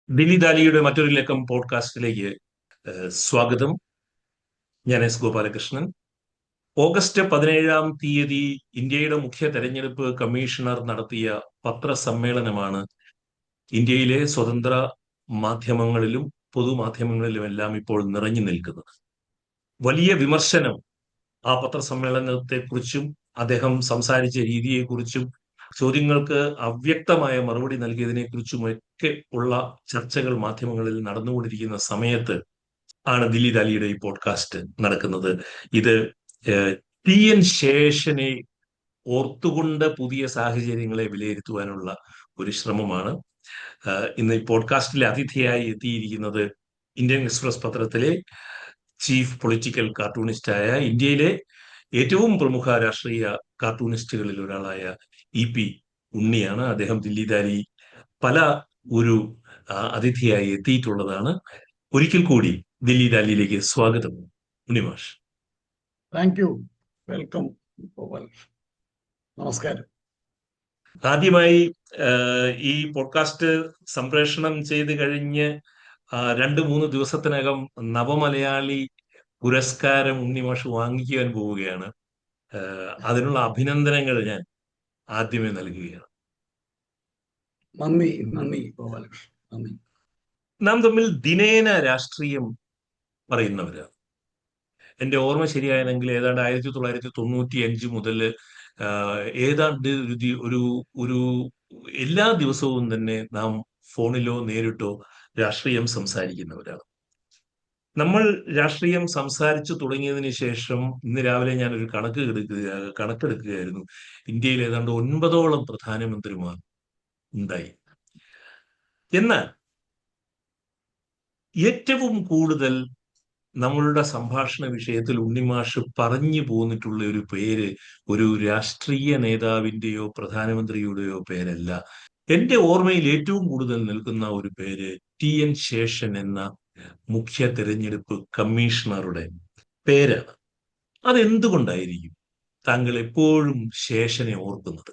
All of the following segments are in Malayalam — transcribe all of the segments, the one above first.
ദില്ലി ദാലിയുടെ മറ്റൊരു ലക്കം പോഡ്കാസ്റ്റിലേക്ക് സ്വാഗതം. ഞാൻ എസ് ഗോപാലകൃഷ്ണൻ. ഓഗസ്റ്റ് 17 ഇന്ത്യയുടെ മുഖ്യ തെരഞ്ഞെടുപ്പ് കമ്മീഷണർ നടത്തിയ പത്രസമ്മേളനമാണ് ഇന്ത്യയിലെ സ്വതന്ത്ര മാധ്യമങ്ങളിലും പൊതുമാധ്യമങ്ങളിലുമെല്ലാം ഇപ്പോൾ നിറഞ്ഞു നിൽക്കുന്നത്. വലിയ വിമർശനം ആ പത്രസമ്മേളനത്തെക്കുറിച്ചും അദ്ദേഹം സംസാരിച്ച രീതിയെക്കുറിച്ചും ചോദ്യങ്ങൾക്ക് അവ്യക്തമായ മറുപടി നൽകിയതിനെക്കുറിച്ചുമൊക്കെ ഉള്ള ചർച്ചകൾ മാധ്യമങ്ങളിൽ നടന്നുകൊണ്ടിരിക്കുന്ന സമയത്ത് ആണ് ദില്ലി ദാലിയുടെ ഈ പോഡ്കാസ്റ്റ് നടക്കുന്നത്. ഇത് ടി എൻ ശേഷനെ ഓർത്തുകൊണ്ട് പുതിയ സാഹചര്യങ്ങളെ വിലയിരുത്തുവാനുള്ള ഒരു ശ്രമമാണ്. ഇന്ന് ഈ പോഡ്കാസ്റ്റിലെ അതിഥിയായി എത്തിയിരിക്കുന്നത് ഇന്ത്യൻ എക്സ്പ്രസ് പത്രത്തിലെ ചീഫ് പൊളിറ്റിക്കൽ കാർട്ടൂണിസ്റ്റായ ഇന്ത്യയിലെ ഏറ്റവും പ്രമുഖ രാഷ്ട്രീയ കാർട്ടൂണിസ്റ്റുകളിൽ ഒരാളായ ഇ.പി. ഉണ്ണിയാണ്. അദ്ദേഹം ദില്ലി ദാലി പല ഒരു അതിഥിയായി എത്തിയിട്ടുള്ളതാണ്. ഒരിക്കൽ കൂടി ദില്ലി ദാലിയിലേക്ക് സ്വാഗതം ഉണ്ണിമാഷ്. Thank you. വെൽക്കം. നമസ്കാരം. ആദ്യമായി ഈ പോഡ്കാസ്റ്റ് സംപ്രേഷണം ചെയ്ത് കഴിഞ്ഞ് 2-3 ദിവസത്തിനകം നവമലയാളി പുരസ്കാരം ഉണ്ണിമാഷ് വാങ്ങിക്കുവാൻ പോവുകയാണ്. അതിനുള്ള അഭിനന്ദനങ്ങൾ ഞാൻ ആദ്യമേ നൽകുകയാണ്. നന്ദി നന്ദി ഗോപാലകൃഷ്ണൻ, നന്ദി. നാം തമ്മിൽ ദിനേന രാഷ്ട്രീയം പറയുന്നവരാണ്. എന്റെ ഓർമ്മ ശരിയായെങ്കിൽ ഏതാണ്ട് 1995 മുതൽ ഏതാണ്ട് ഒരു ഒരു എല്ലാ ദിവസവും തന്നെ നാം ഫോണിലോ നേരിട്ടോ രാഷ്ട്രീയം സംസാരിക്കുന്നവരാണ്. നമ്മൾ രാഷ്ട്രീയം സംസാരിച്ചു തുടങ്ങിയതിന് ശേഷം ഇന്ന് രാവിലെ ഞാൻ ഒരു കണക്കെടുക്കുകയായിരുന്നു. ഇന്ത്യയിൽ ഏതാണ്ട് 9ഓളം പ്രധാനമന്ത്രിമാർ ഉണ്ടായി. എന്നാൽ ഏറ്റവും കൂടുതൽ നമ്മളുടെ സംഭാഷണ വിഷയത്തിൽ ഉണ്ണിമാഷ് പറഞ്ഞു പോന്നിട്ടുള്ള ഒരു പേര് ഒരു രാഷ്ട്രീയ നേതാവിന്റെയോ പ്രധാനമന്ത്രിയുടെയോ പേരല്ല. എന്റെ ഓർമ്മയിൽ ഏറ്റവും കൂടുതൽ നിൽക്കുന്ന ഒരു പേര് ടി എൻ ശേഷൻ എന്ന മുഖ്യ തെരഞ്ഞെടുപ്പ് കമ്മീഷണറുടെ പേരാണ്. അതെന്തുകൊണ്ടായിരിക്കും താങ്കൾ എപ്പോഴും ശേഷനെ ഓർക്കുന്നത്?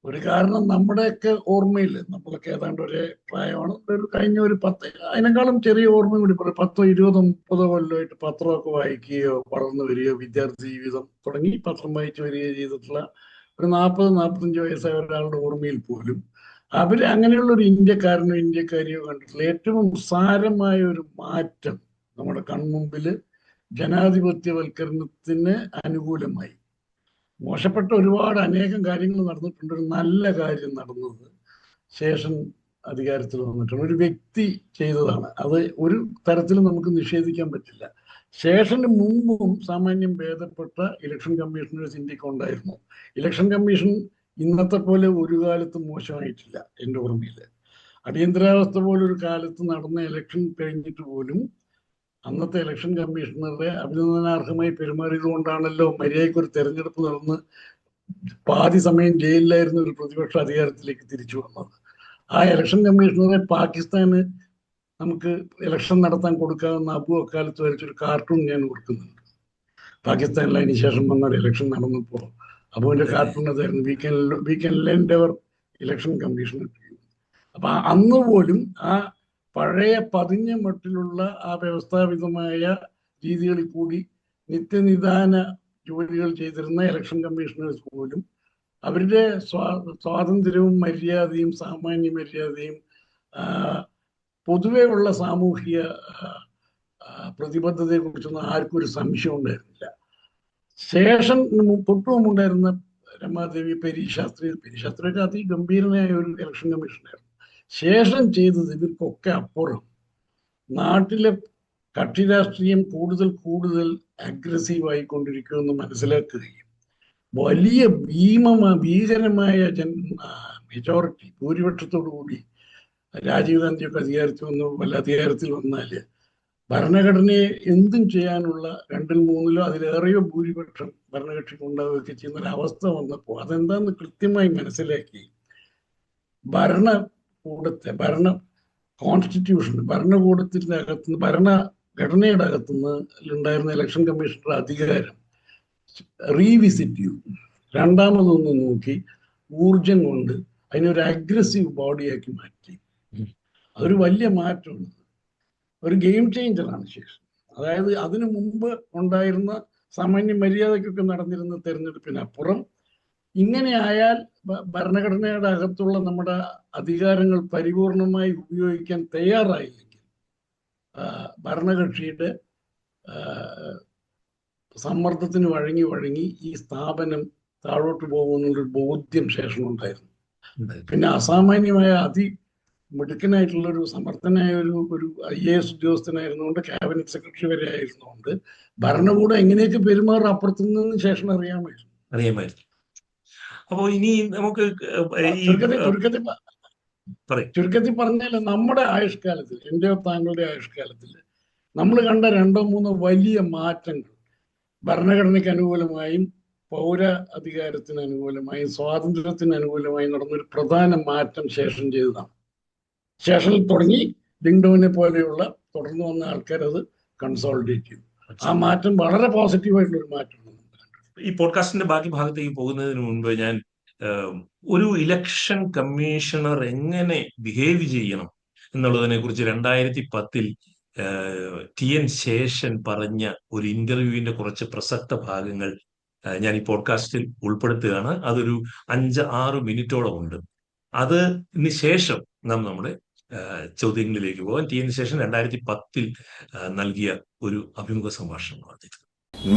ഒരു കാരണം, നമ്മുടെയൊക്കെ ഓർമ്മയിൽ നമ്മളൊക്കെ ഏതാണ്ട് ഒരേ പ്രായമാണ്. കഴിഞ്ഞ ഒരു 10, അതിനേക്കാളും ചെറിയ ഓർമ്മ കൂടി 10, 20, 30 കൊല്ലമായിട്ട് പത്രമൊക്കെ വായിക്കുകയോ വളർന്നു വരികയോ വിദ്യാർത്ഥി ജീവിതം തുടങ്ങി പത്രം വായിച്ചു വരികയോ ചെയ്തിട്ടുള്ള ഒരു 40-45 വയസ്സായ ഒരാളുടെ ഓർമ്മയിൽ പോലും അങ്ങനെയുള്ള ഒരു ഇന്ത്യക്കാരനോ ഇന്ത്യക്കാരിയോ കണ്ടിട്ടുള്ള ഏറ്റവും സാരമായ ഒരു മാറ്റം നമ്മുടെ കൺമുമ്പിൽ ജനാധിപത്യവൽക്കരണത്തിന് അനുകൂലമായി. മോശപ്പെട്ട ഒരുപാട് അനേകം കാര്യങ്ങൾ നടന്നിട്ടുണ്ട്. ഒരു നല്ല കാര്യം നടന്നത് ശേഷൻ അധികാരത്തിൽ വന്നിട്ടുണ്ട്. ഒരു വ്യക്തി ചെയ്തതാണ്. അത് ഒരു തരത്തിലും നമുക്ക് നിഷേധിക്കാൻ പറ്റില്ല. ശേഷന് മുമ്പും സാമാന്യം ഭേദപ്പെട്ട ഇലക്ഷൻ കമ്മീഷണേഴ്സ് ഇന്ത്യക്ക് ഉണ്ടായിരുന്നു. ഇലക്ഷൻ കമ്മീഷൻ ഇന്നത്തെ പോലെ ഒരു കാലത്തും മോശമായിട്ടില്ല. എൻ്റെ ഓർമ്മയിൽ അടിയന്തരാവസ്ഥ പോലൊരു കാലത്ത് നടന്ന ഇലക്ഷൻ കഴിഞ്ഞിട്ട് പോലും അന്നത്തെ ഇലക്ഷൻ കമ്മീഷണറെ അഭിനന്ദനാർഹമായി പെരുമാറിയത് കൊണ്ടാണല്ലോ മര്യാദയ്ക്ക് ഒരു തെരഞ്ഞെടുപ്പ് നടന്ന് പാതി സമയം ജയിലിലായിരുന്ന ഒരു പ്രതിപക്ഷ അധികാരത്തിലേക്ക് തിരിച്ചു വന്നത്. ആ ഇലക്ഷൻ കമ്മീഷണറെ പാകിസ്ഥാന് നമുക്ക് ഇലക്ഷൻ നടത്താൻ കൊടുക്കാവുന്ന അബു അക്കാലത്ത് വരച്ചൊരു കാർട്ടൂൺ ഞാൻ കൊടുക്കുന്നുണ്ട്. പാകിസ്ഥാനിൽ അതിന് ശേഷം വന്ന ഒരു ഇലക്ഷൻ നടന്നപ്പോൾ അബുവിന്റെ കാർട്ടൂൺ അതായിരുന്നു, we can lend our election commission. അപ്പൊ അന്ന് പോലും ആ പഴയ പതിഞ്ഞ മട്ടിലുള്ള ആ വ്യവസ്ഥാപിതമായ രീതികളിൽ കൂടി നിത്യനിദാന ജോലികൾ ചെയ്തിരുന്ന ഇലക്ഷൻ കമ്മീഷണേഴ്സ് പോലും അവരുടെ സ്വാതന്ത്ര്യവും മര്യാദയും സാമാന്യ മര്യാദയും പൊതുവെ ഉള്ള സാമൂഹിക പ്രതിബദ്ധതയെ കുറിച്ചൊന്നും ആർക്കും ഒരു സംശയം ഉണ്ടായിരുന്നില്ല. ശേഷൻ തൊട്ടുമുണ്ടായിരുന്ന രമാദേവി, പെരിശാസ്ത്രിയൊക്കെ അതിഗംഭീരനായ ഒരു ഇലക്ഷൻ കമ്മീഷനായിരുന്നു. ശേഷം ചെയ്തത് ഇവർക്കൊക്കെ അപ്പുറം നാട്ടിലെ കക്ഷി രാഷ്ട്രീയം കൂടുതൽ കൂടുതൽ അഗ്രസീവ് ആയിക്കൊണ്ടിരിക്കുമെന്ന് മനസ്സിലാക്കുകയും വലിയ ഭീകരമായ മെജോറിറ്റി ഭൂരിപക്ഷത്തോടു കൂടി രാജീവ് ഗാന്ധിയൊക്കെ അധികാരത്തിൽ വന്നാല് ഭരണഘടനയെ എന്തും ചെയ്യാനുള്ള 2-3 അതിലേറെയോ ഭൂരിപക്ഷം ഭരണകക്ഷിക്ക് ഉണ്ടാവുകയൊക്കെ ചെയ്യുന്ന ഒരു അവസ്ഥ വന്നപ്പോൾ അതെന്താന്ന് കൃത്യമായി മനസ്സിലാക്കി ഭരണകൂടത്തിന്റെ അകത്തുനിന്ന് ഭരണഘടനയുടെ അകത്തുനിന്ന് ഉണ്ടായിരുന്ന ഇലക്ഷൻ കമ്മീഷണറുടെ അധികാരം റീവിസിറ്റ് ചെയ്യും. രണ്ടാമതൊന്ന് നോക്കി ഊർജം കൊണ്ട് അതിനൊരു അഗ്രസീവ് ബോഡിയാക്കി മാറ്റി. അതൊരു വലിയ മാറ്റമാണ്, ഒരു ഗെയിം ചേഞ്ചറാണ് ശേഷൻ. അതായത് അതിനു മുമ്പ് ഉണ്ടായിരുന്ന സാമാന്യ മര്യാദയ്ക്കൊക്കെ നടന്നിരുന്ന തെരഞ്ഞെടുപ്പിനപ്പുറം ഇങ്ങനെ ആയാൽ ഭരണഘടനയുടെ അകത്തുള്ള നമ്മുടെ അധികാരങ്ങൾ പരിപൂർണമായി ഉപയോഗിക്കാൻ തയ്യാറായില്ലെങ്കിൽ ഭരണകക്ഷിയുടെ സമ്മർദ്ദത്തിന് വഴങ്ങി വഴങ്ങി ഈ സ്ഥാപനം താഴോട്ട് പോകുമെന്നുള്ളൊരു ബോധ്യം ശേഷമുണ്ടായിരുന്നു. പിന്നെ അസാമാന്യമായ മിടുക്കനായിട്ടുള്ള ഒരു സമർത്ഥനായ ഒരു IAS ഉദ്യോഗസ്ഥനായിരുന്നുകൊണ്ട്, ക്യാബിനറ്റ് സെക്രട്ടറി വരെ ആയിരുന്നുകൊണ്ട് ഭരണകൂടം എങ്ങനെയൊക്കെ പെരുമാറും അപ്പുറത്തുനിന്ന് ശേഷം അറിയാമായിരുന്നു. അപ്പോ ഇനി നമുക്ക് ചുരുക്കത്തിൽ പറഞ്ഞാൽ നമ്മുടെ ആയുഷ്കാലത്തിൽ, എന്റെയോ താങ്കളുടെ ആയുഷ്കാലത്തിൽ നമ്മൾ കണ്ട 2-3 വലിയ മാറ്റങ്ങൾ ഭരണഘടനയ്ക്ക് അനുകൂലമായും പൗര അധികാരത്തിന് അനുകൂലമായും സ്വാതന്ത്ര്യത്തിന് അനുകൂലമായും നടന്നൊരു പ്രധാന മാറ്റം ശേഷൻ ചെയ്തതാണ്. ശേഷനിൽ തുടങ്ങി ഡിങ്ഡോനെ പോലെയുള്ള തുടർന്ന് വന്ന ആൾക്കാർ അത് കൺസോളിഡേറ്റ് ചെയ്തു. ആ മാറ്റം വളരെ പോസിറ്റീവായിട്ടുള്ള ഒരു മാറ്റമാണ്. ഈ പോഡ്കാസ്റ്റിന്റെ ബാക്കി ഭാഗത്തേക്ക് പോകുന്നതിന് മുൻപ് ഞാൻ ഒരു ഇലക്ഷൻ കമ്മീഷണർ എങ്ങനെ ബിഹേവ് ചെയ്യണം എന്നുള്ളതിനെ കുറിച്ച് 2010 TN ശേഷൻ പറഞ്ഞ ഒരു ഇന്റർവ്യൂവിന്റെ കുറച്ച് പ്രസക്ത ഭാഗങ്ങൾ ഞാൻ ഈ പോഡ്കാസ്റ്റിൽ ഉൾപ്പെടുത്തുകയാണ്. അതൊരു 5-6 മിനിറ്റോളം ഉണ്ട്. അതിന് ശേഷം നമ്മുടെ ചോദ്യങ്ങളിലേക്ക് പോകാം. TN ശേഷൻ 2010 നൽകിയ ഒരു അഭിമുഖ സംഭാഷണമാണ്.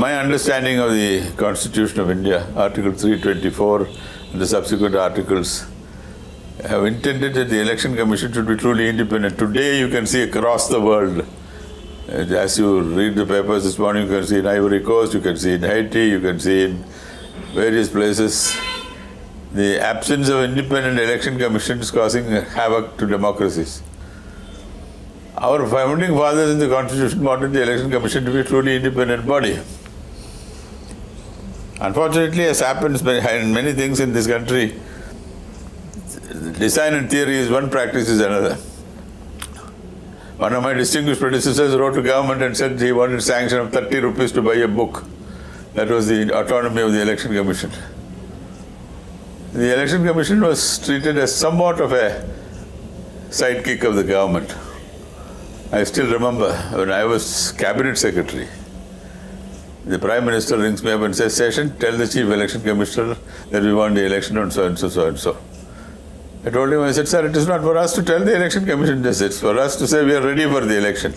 My understanding of the Constitution of India, Article 324 and the subsequent articles, have intended that the Election Commission should be truly independent. Today you can see across the world, as you read the papers this morning, you can see in Ivory Coast, you can see in Haiti, you can see in various places, the absence of independent election commissions causing havoc to democracies. Our founding fathers in the Constitution wanted the Election Commission to be a truly independent body. Unfortunately, as happens in many things in this country, design and theory is one, practice is another. One of my distinguished predecessors wrote to government and said he wanted sanction of 30 rupees to buy a book. That was the autonomy of the Election Commission. The Election Commission was treated as somewhat of a sidekick of the government. I still remember when I was cabinet secretary, the Prime Minister rings me up and says, "Session, tell the Chief Election Commissioner that we want the election on so and so, so and so." I told him, I said, "Sir, it is not for us to tell the Election Commission this. It's for us to say we are ready for the election.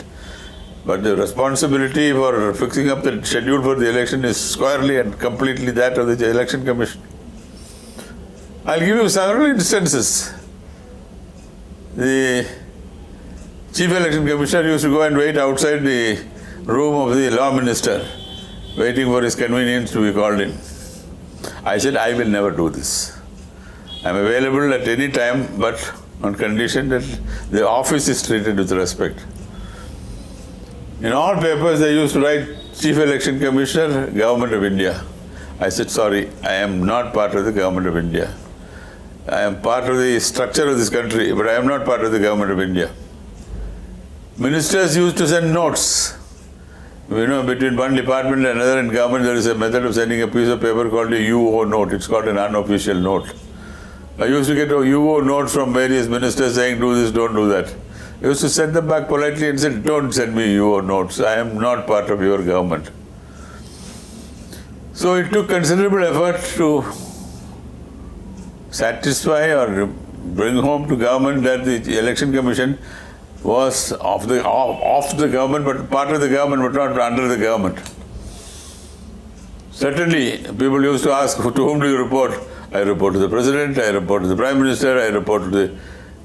But the responsibility for fixing up the schedule for the election is squarely and completely that of the Election Commission." I'll give you several instances. The Chief Election Commissioner used to go and wait outside the room of the Law Minister, waiting for his convenience to be called in. I said, "I will never do this. I'm available at any time, but on condition that the office is treated with respect." In all papers, they used to write Chief Election Commissioner, Government of India. I said, "Sorry, I am not part of the Government of India. I am part of the structure of this country, but I am not part of the Government of India." Ministers used to send notes. Between one department and another in government, there is a method of sending a piece of paper called a UO note. It's called an unofficial note. I used to get a UO note from various ministers saying, "Do this, don't do that." I used to send them back politely and said, "Don't send me UO notes. I am not part of your government." So it took considerable effort to satisfy or bring home to government that the Election Commission was of the government, but part of the government, but not under the government. Certainly, people used to ask, "To whom do you report?" "I report to the President, I report to the Prime Minister, I report to the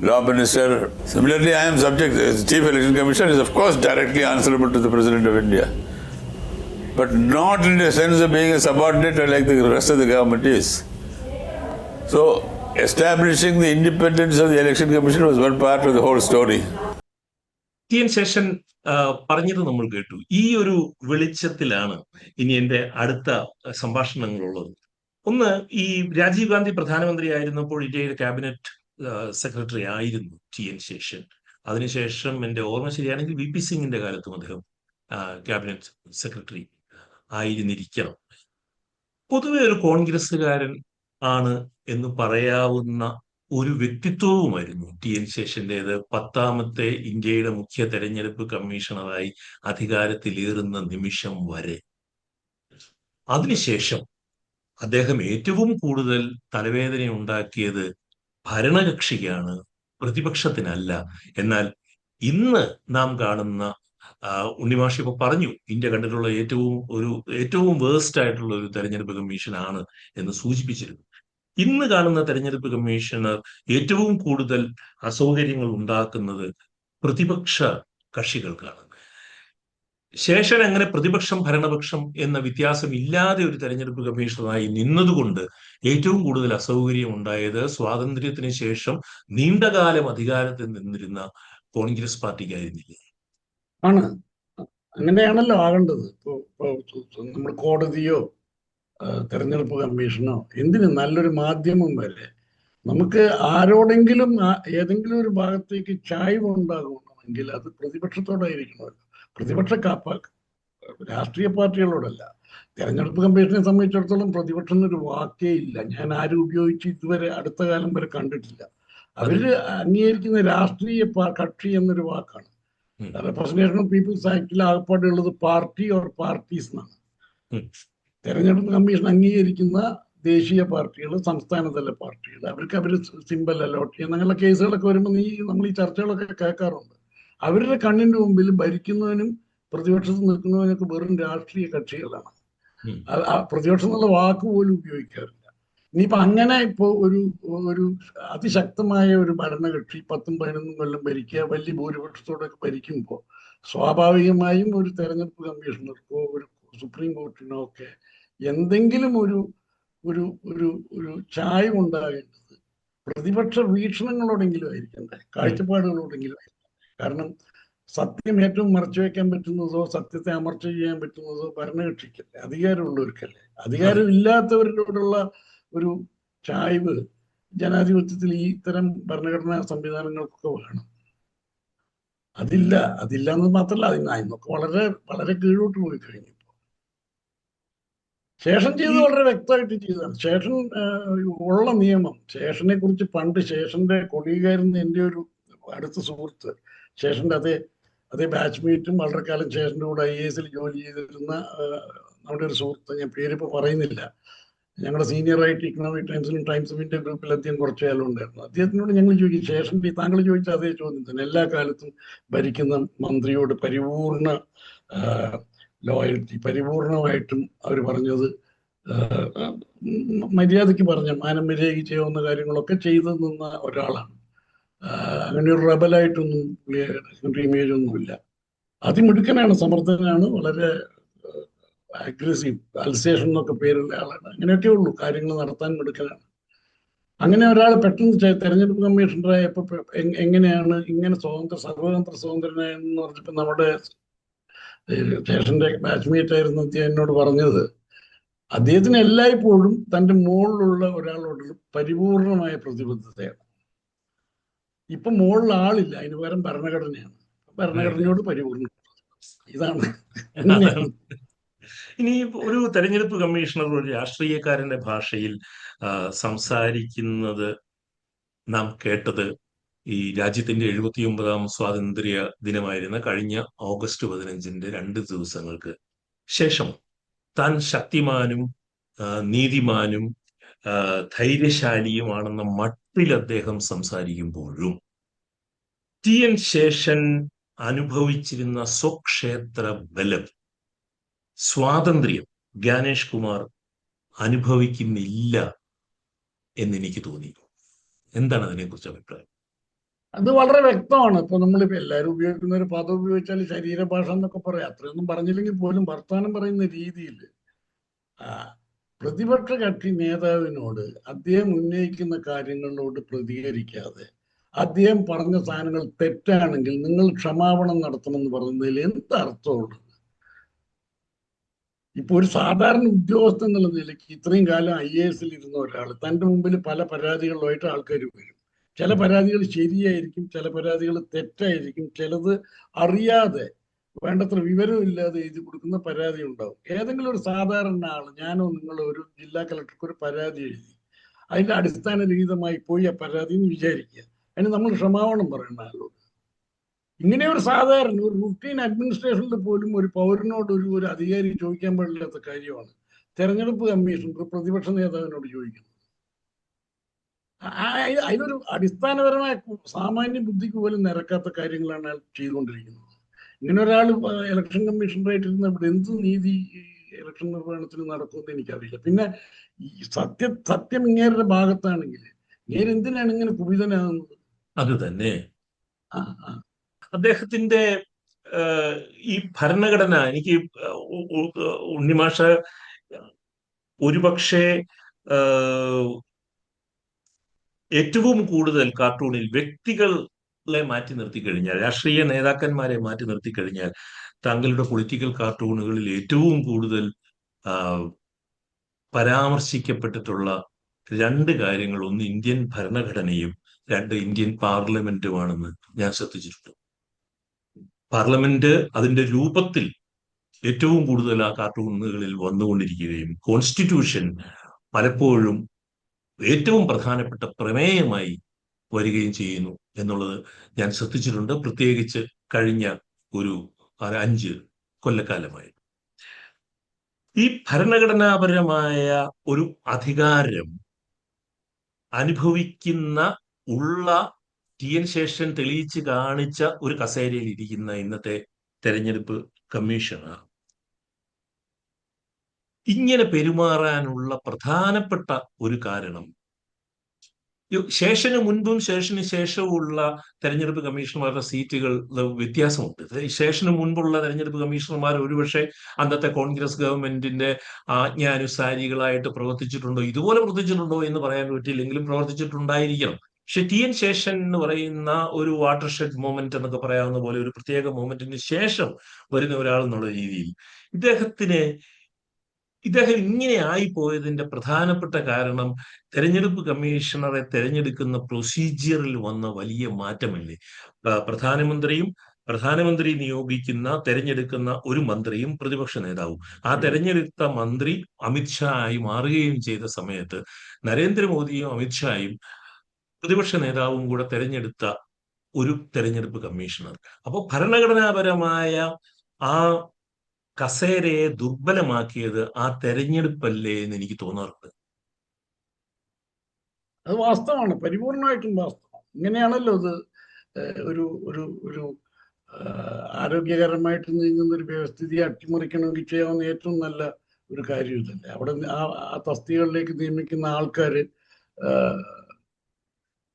Law Minister." Similarly, I am subject, as Chief Election Commissioner is of course directly answerable to the President of India, but not in the sense of being a subordinate like the rest of the government is. So, establishing the independence of the Election Commission was one part of the whole story. TN Seshan പറഞ്ഞത് നമ്മൾ കേട്ടു. ഈ ഒരു വെളിച്ചത്തിലാണ് ഇനി എന്റെ അടുത്ത സംഭാഷണങ്ങളുള്ളത്. ഒന്ന്, ഈ രാജീവ് ഗാന്ധി പ്രധാനമന്ത്രി ആയിരുന്നപ്പോൾ ഇന്ത്യയുടെ ക്യാബിനറ്റ് സെക്രട്ടറി ആയിരുന്നു TN ശേഷൻ. അതിനുശേഷം എന്റെ ഓർമ്മ ശരിയാണെങ്കിൽ VP സിംഗിന്റെ കാലത്തും അദ്ദേഹം ക്യാബിനറ്റ് സെക്രട്ടറി ആയിരുന്നിരിക്കണം. പൊതുവെ ഒരു കോൺഗ്രസ്സുകാരൻ ആണ് എന്ന് പറയാവുന്ന ഒരു വ്യക്തിത്വവുമായിരുന്നു TN ശേഷന്റേത്. 10ാമത്തെ ഇന്ത്യയുടെ മുഖ്യ തെരഞ്ഞെടുപ്പ് കമ്മീഷണറായി അധികാരത്തിലേറുന്ന നിമിഷം വരെ. അതിനുശേഷം അദ്ദേഹം ഏറ്റവും കൂടുതൽ തലവേദന ഉണ്ടാക്കിയത് ഭരണകക്ഷിക്കാണ്, പ്രതിപക്ഷത്തിനല്ല. എന്നാൽ ഇന്ന് നാം കാണുന്ന ഉണ്ണിമാഷ് ഇപ്പൊ പറഞ്ഞു, ഇന്ത്യ കണ്ടിട്ടുള്ള ഏറ്റവും വേഴ്സ്റ്റ് ആയിട്ടുള്ള ഒരു തെരഞ്ഞെടുപ്പ് കമ്മീഷനാണ് എന്ന് സൂചിപ്പിച്ചിരുന്നു. ഇന്ന് കാണുന്ന തെരഞ്ഞെടുപ്പ് കമ്മീഷണർ ഏറ്റവും കൂടുതൽ അസൗകര്യങ്ങൾ ഉണ്ടാക്കുന്നത് പ്രതിപക്ഷ കക്ഷികൾക്കാണ്. ശേഷൻ അങ്ങനെ പ്രതിപക്ഷം ഭരണപക്ഷം എന്ന വ്യത്യാസം ഇല്ലാതെ ഒരു തെരഞ്ഞെടുപ്പ് കമ്മീഷണറായി നിന്നതുകൊണ്ട് ഏറ്റവും കൂടുതൽ അസൗകര്യം ഉണ്ടായത് സ്വാതന്ത്ര്യത്തിന് ശേഷം നീണ്ടകാലം അധികാരത്തിൽ നിന്നിരുന്ന കോൺഗ്രസ് പാർട്ടിക്കായിരുന്നില്ല. ആണ്, അങ്ങനെയാണല്ലോ ആകേണ്ടത്. ഇപ്പോ നമ്മൾ കോടതിയോ തെരഞ്ഞെടുപ്പ് കമ്മീഷനോ എന്തിന് നല്ലൊരു മാധ്യമം വരെ നമുക്ക് ആരോടെങ്കിലും ഏതെങ്കിലും ഒരു ഭാഗത്തേക്ക് ചായ്വ് ഉണ്ടാകണമെങ്കിൽ അത് പ്രതിപക്ഷത്തോടായിരിക്കണമല്ലോ. പ്രതിപക്ഷ രാഷ്ട്രീയ പാർട്ടികളോടല്ല. തെരഞ്ഞെടുപ്പ് കമ്മീഷനെ സംബന്ധിച്ചിടത്തോളം പ്രതിപക്ഷം എന്നൊരു വാക്കേ ഇല്ല. ഞാൻ ആരും ഉപയോഗിച്ച് ഇതുവരെ അടുത്ത കാലം വരെ കണ്ടിട്ടില്ല. അവര് അംഗീകരിക്കുന്ന രാഷ്ട്രീയ കക്ഷി എന്നൊരു വാക്കാണ്. റെപ്രസെന്റേഷൻ ഓഫ് പീപ്പിൾസ് ആക്ടിൽ ആകപ്പാടുള്ളത് പാർട്ടി ഓർ പാർട്ടീസ് എന്നാണ്. തെരഞ്ഞെടുപ്പ് കമ്മീഷൻ അംഗീകരിക്കുന്ന ദേശീയ പാർട്ടികൾ, സംസ്ഥാനതല പാർട്ടികൾ, അവര് സിമ്പൽ അലോട്ട് ചെയ്യുന്ന അങ്ങനെയുള്ള കേസുകളൊക്കെ വരുമ്പോൾ നമ്മൾ ഈ ചർച്ചകളൊക്കെ കേൾക്കാറുണ്ട്. അവരുടെ കണ്ണിന്റെ മുമ്പിൽ ഭരിക്കുന്നവനും പ്രതിപക്ഷത്ത് നിൽക്കുന്നവനൊക്കെ വെറും രാഷ്ട്രീയ കക്ഷികളാണ്. പ്രതിപക്ഷം എന്നുള്ള വാക്ക് പോലും ഉപയോഗിക്കാറില്ല. ഇനിയിപ്പോ അങ്ങനെ ഇപ്പോ ഒരു അതിശക്തമായ ഒരു ഭരണകക്ഷി 10-15 കൊല്ലം ഭരിക്കുക, വലിയ ഭൂരിപക്ഷത്തോടൊക്കെ ഭരിക്കുമ്പോൾ സ്വാഭാവികമായും ഒരു തെരഞ്ഞെടുപ്പ് കമ്മീഷണർക്കോ ഒരു സുപ്രീം കോർട്ടിനോ ഒക്കെ എന്തെങ്കിലും ഒരു ഒരു ഒരു ഒരു ചായ്വ് ഉണ്ടാകേണ്ടത് പ്രതിപക്ഷ വീക്ഷണങ്ങളോടെങ്കിലും ആയിരിക്കണ്ടേ, കാഴ്ചപ്പാടുകളോടെങ്കിലും ആയിരിക്കും. കാരണം സത്യം ഏറ്റവും മറച്ചു വെക്കാൻ പറ്റുന്നതോ സത്യത്തെ അമർച്ച ചെയ്യാൻ പറ്റുന്നതോ ഭരണകക്ഷിക്കല്ലേ, അധികാരമുള്ളവർക്കല്ലേ. അധികാരം ഇല്ലാത്തവരോടുള്ള ഒരു ചായ്വ് ജനാധിപത്യത്തിൽ ഈ ഇത്തരം ഭരണഘടനാ സംവിധാനങ്ങൾക്കൊക്കെ വേണം. അതില്ല എന്ന് മാത്രമല്ല, അതിന്നൊക്കെ വളരെ വളരെ കീഴോട്ട് പോയി കഴിഞ്ഞു. ശേഷൻ ചെയ്ത് വളരെ വ്യക്തമായിട്ട് ചെയ്തതാണ്. ശേഷൻ ഉള്ള നിയമം, ശേഷനെ കുറിച്ച് പണ്ട് ശേഷന്റെ കൊടികാരുന്ന എൻ്റെ ഒരു അടുത്ത സുഹൃത്ത്, ശേഷന്റെ അതേ ബാച്ച്മേറ്റും വളരെ കാലം ശേഷന്റെ കൂടെ IAS ജോലി ചെയ്തിരുന്ന നമ്മുടെ ഒരു സുഹൃത്ത്, ഞാൻ പേരിപ്പോൾ പറയുന്നില്ല, ഞങ്ങളുടെ സീനിയറായിട്ട് ഇക്കണോമിക് ടൈംസിലും ടൈംസ് ഓഫ് ഇന്ത്യ ഗ്രൂപ്പിൽ അദ്ദേഹം കുറച്ചു കാലം ഉണ്ടായിരുന്നു. അദ്ദേഹത്തിനോട് ഞങ്ങൾ ചോദിക്കും, ശേഷൻ താങ്കൾ ചോദിച്ച അതേ ചോദ്യം തന്നെ, എല്ലാ കാലത്തും ഭരിക്കുന്ന മന്ത്രിയോട് പരിപൂർണ ലോയൽറ്റി, പരിപൂർണമായിട്ടും അവർ പറഞ്ഞത് മര്യാദയ്ക്ക് പറഞ്ഞ മാനം മര്യാദയ്ക്ക് ചെയ്യാവുന്ന കാര്യങ്ങളൊക്കെ ചെയ്തു നിന്ന ഒരാളാണ്. അങ്ങനെ ഒരു റബലായിട്ടൊന്നും ഇമേജ് ഒന്നുമില്ല. അതിമിടുക്കനാണ്, സമർത്ഥനാണ്, വളരെ അഗ്രസീവ്, അൽസേഷൻ എന്നൊക്കെ പേരുള്ള ആളാണ്. അങ്ങനെയൊക്കെ ഉള്ളൂ, കാര്യങ്ങൾ നടത്താൻ മിടുക്കനാണ്. അങ്ങനെ ഒരാൾ പെട്ടെന്ന് തെരഞ്ഞെടുപ്പ് കമ്മീഷണറായപ്പോ എങ്ങനെയാണ് ഇങ്ങനെ സർവതന്ത്ര സ്വതന്ത്രനായെന്ന് പറഞ്ഞപ്പോ നമ്മുടെ ശേഷന്റെ ബാച്ച്മേറ്റ് ആയിരുന്നു അദ്ദേഹം എന്നോട് പറഞ്ഞത്, അദ്ദേഹത്തിന് എല്ലായ്പ്പോഴും തൻ്റെ മുകളിലുള്ള ഒരാളോട് പരിപൂർണമായ പ്രതിബദ്ധതയാണ്. ഇപ്പൊ മുകളിൽ ആളില്ല, അതിന് പകരം ഭരണഘടനയാണ്. ഭരണഘടനയോട് പരിപൂർണ്ണ ഇതാണ്. ഇനി ഒരു തെരഞ്ഞെടുപ്പ് കമ്മീഷണർ ഒരു രാഷ്ട്രീയക്കാരന്റെ ഭാഷയിൽ സംസാരിക്കുന്നത് നാം കേട്ടത് ഈ രാജ്യത്തിന്റെ 79ാം സ്വാതന്ത്ര്യ ദിനമായിരുന്ന കഴിഞ്ഞ ഓഗസ്റ്റ് 15 2 ദിവസങ്ങൾക്ക് ശേഷം താൻ ശക്തിമാനും നീതിമാനും ധൈര്യശാലിയുമാണെന്ന മട്ടിൽ അദ്ദേഹം സംസാരിക്കുമ്പോഴും TN ശേഷൻ അനുഭവിച്ചിരുന്ന സ്വക്ഷേത്ര ബലം, സ്വാതന്ത്ര്യം ജ്ഞാനേഷ് കുമാർ അനുഭവിക്കുന്നില്ല എന്നെനിക്ക് തോന്നി. എന്താണ് അതിനെക്കുറിച്ച് അഭിപ്രായം? അത് വളരെ വ്യക്തമാണ്. ഇപ്പൊ നമ്മളിപ്പോ എല്ലാവരും ഉപയോഗിക്കുന്ന ഒരു പദം ഉപയോഗിച്ചാൽ ശരീരഭാഷ എന്നൊക്കെ പറയാം. അത്രയൊന്നും പറഞ്ഞില്ലെങ്കിൽ പോലും വർത്തമാനം പറയുന്ന രീതിയിൽ പ്രതിപക്ഷ കക്ഷി നേതാവിനോട് അദ്ദേഹം ഉന്നയിക്കുന്ന കാര്യങ്ങളോട് പ്രതികരിക്കാതെ അദ്ദേഹം പറഞ്ഞ സാധനങ്ങൾ തെറ്റാണെങ്കിൽ നിങ്ങൾ ക്ഷമാപണം നടത്തണമെന്ന് പറയുന്നതിൽ എന്ത് അർത്ഥമുള്ളത്? ഇപ്പൊ ഒരു സാധാരണ ഉദ്യോഗസ്ഥൻ എന്നുള്ള നിലയ്ക്ക് ഇത്രയും കാലം IAS ഇരുന്ന ഒരാൾ തൻ്റെ മുമ്പിൽ പല പരാതികളുമായിട്ട് ആൾക്കാർ വരും. ചില പരാതികൾ ശരിയായിരിക്കും, ചില പരാതികൾ തെറ്റായിരിക്കും, ചിലത് അറിയാതെ വേണ്ടത്ര വിവരമില്ലാതെ എഴുതി കൊടുക്കുന്ന പരാതി ഉണ്ടാവും. ഏതെങ്കിലും ഒരു സാധാരണ ആൾ, ഞാനോ നിങ്ങളോ ഒരു ജില്ലാ കളക്ടർക്ക് ഒരു പരാതി എഴുതി, അതിന്റെ അടിസ്ഥാനരഹിതമായി പോയി ആ പരാതി എന്ന് വിചാരിക്കുക. അതിന് നമ്മൾ ക്ഷമാപണം പറയണം ആളോട്. ഇങ്ങനെ ഒരു സാധാരണ ഒരു റുട്ടീൻ അഡ്മിനിസ്ട്രേഷനിൽ പോലും ഒരു പൗരനോട് ഒരു അധികാരി ചോദിക്കാൻ പാടില്ലാത്ത കാര്യമാണ് തെരഞ്ഞെടുപ്പ് കമ്മീഷൻ ഒരു പ്രതിപക്ഷ നേതാവിനോട് ചോദിക്കുന്നത്. അതിനൊരു അടിസ്ഥാനപരമായ സാമാന്യ ബുദ്ധിക്ക് പോലും നിരക്കാത്ത കാര്യങ്ങളാണ് അയാൾ ചെയ്തുകൊണ്ടിരിക്കുന്നത്. ഇങ്ങനെ ഒരാൾ ഇലക്ഷൻ കമ്മീഷണറായിട്ടിരുന്ന ഇവിടെ എന്ത് നീതി ഇലക്ഷൻ നിർവഹണത്തിന് നടക്കുമെന്ന് എനിക്കറിയില്ല. പിന്നെ ഈ സത്യം ഇങ്ങേരുടെ ഭാഗത്താണെങ്കിൽ ഇങ്ങേരെന്തിനാണ് ഇങ്ങനെ കുപിതനാകുന്നത്? അത് തന്നെ ആ ആ അദ്ദേഹത്തിന്റെ ഈ ഭരണഘടന എനിക്ക് ഉണ്ണിമാഷ ഒരുപക്ഷെ ഏറ്റവും കൂടുതൽ കാർട്ടൂണിൽ വ്യക്തികളെ മാറ്റി നിർത്തി കഴിഞ്ഞാൽ, രാഷ്ട്രീയ നേതാക്കന്മാരെ മാറ്റി നിർത്തി കഴിഞ്ഞാൽ, താങ്കളുടെ പൊളിറ്റിക്കൽ കാർട്ടൂണുകളിൽ ഏറ്റവും കൂടുതൽ പരാമർശിക്കപ്പെട്ടിട്ടുള്ള രണ്ട് കാര്യങ്ങൾ, ഒന്ന് ഇന്ത്യൻ ഭരണഘടനയും രണ്ട് ഇന്ത്യൻ പാർലമെന്റുമാണെന്ന് ഞാൻ ശ്രദ്ധിച്ചിട്ടുണ്ട്. പാർലമെന്റ് അതിന്റെ രൂപത്തിൽ ഏറ്റവും കൂടുതൽ ആ കാർട്ടൂണുകളിൽ വന്നുകൊണ്ടിരിക്കുകയും കോൺസ്റ്റിറ്റ്യൂഷൻ പലപ്പോഴും ഏറ്റവും പ്രധാനപ്പെട്ട പ്രമേയമായി വരികയും ചെയ്യുന്നു എന്നുള്ളത് ഞാൻ ശ്രദ്ധിച്ചിട്ടുണ്ട്, പ്രത്യേകിച്ച് കഴിഞ്ഞ ഒരു 5 കൊല്ലക്കാലമായി. ഈ ഭരണഘടനാപരമായ ഒരു അധികാരം അനുഭവിക്കുന്ന ടി.എൻ. ശേഷൻ തെളിയിച്ച് കാണിച്ച ഒരു കസേരയിൽ ഇരിക്കുന്ന ഇന്നത്തെ തെരഞ്ഞെടുപ്പ് കമ്മീഷണർ ഇങ്ങനെ പെരുമാറാനുള്ള പ്രധാനപ്പെട്ട ഒരു കാരണം, ശേഷന് മുൻപും ശേഷന് ശേഷവുമുള്ള തെരഞ്ഞെടുപ്പ് കമ്മീഷണർമാരുടെ സീറ്റുകൾ വ്യത്യാസമുണ്ട്. ശേഷന് മുൻപുള്ള തെരഞ്ഞെടുപ്പ് കമ്മീഷണർമാർ ഒരുപക്ഷെ അന്നത്തെ കോൺഗ്രസ് ഗവൺമെന്റിന്റെ ആജ്ഞാനുസാരികളായിട്ട് പ്രവർത്തിച്ചിട്ടുണ്ടോ, ഇതുപോലെ പ്രവർത്തിച്ചിട്ടുണ്ടോ എന്ന് പറയാൻ പറ്റില്ലെങ്കിലും പ്രവർത്തിച്ചിട്ടുണ്ടായിരിക്കണം. പക്ഷെ ടി.എൻ. ശേഷൻ എന്ന് പറയുന്ന ഒരു വാട്ടർ ഷെഡ് മൂമെന്റ് എന്നൊക്കെ പറയാവുന്ന പോലെ ഒരു പ്രത്യേക മൂമെന്റിന് ശേഷം വരുന്ന ഒരാൾ എന്നുള്ള രീതിയിൽ ഇദ്ദേഹം ഇങ്ങനെ ആയിപ്പോയതിന്റെ പ്രധാനപ്പെട്ട കാരണം തെരഞ്ഞെടുപ്പ് കമ്മീഷണറെ തെരഞ്ഞെടുക്കുന്ന പ്രൊസീജിയറിൽ വന്ന വലിയ മാറ്റമല്ലേ? പ്രധാനമന്ത്രി തെരഞ്ഞെടുക്കുന്ന ഒരു മന്ത്രിയും പ്രതിപക്ഷ നേതാവും. ആ തെരഞ്ഞെടുത്ത മന്ത്രി അമിത്ഷാ ആയി മാറുകയും ചെയ്ത സമയത്ത് നരേന്ദ്രമോദിയും അമിത്ഷായും പ്രതിപക്ഷ നേതാവും കൂടെ തെരഞ്ഞെടുത്ത ഒരു തെരഞ്ഞെടുപ്പ് കമ്മീഷണർ. അപ്പോൾ ഭരണഘടനാപരമായ ആ കസേരയെ ദുർബലമാക്കിയത് ആ തെരഞ്ഞെടുപ്പല്ലേ എന്ന് എനിക്ക് തോന്നാറുണ്ട്. അത് വാസ്തവമാണ്, പരിപൂർണമായിട്ടും വാസ്തവം. ഇങ്ങനെയാണല്ലോ ഇത് ഒരു ഒരു ഒരു ആരോഗ്യകരമായിട്ട് നീങ്ങുന്ന ഒരു വ്യവസ്ഥിതിയെ അട്ടിമറിക്കണമെങ്കിൽ ചെയ്യാവുന്ന ഏറ്റവും നല്ല ഒരു കാര്യം ഇതല്ലേ. അവിടെ ആ തസ്തികകളിലേക്ക് നിയമിക്കുന്ന ആൾക്കാർ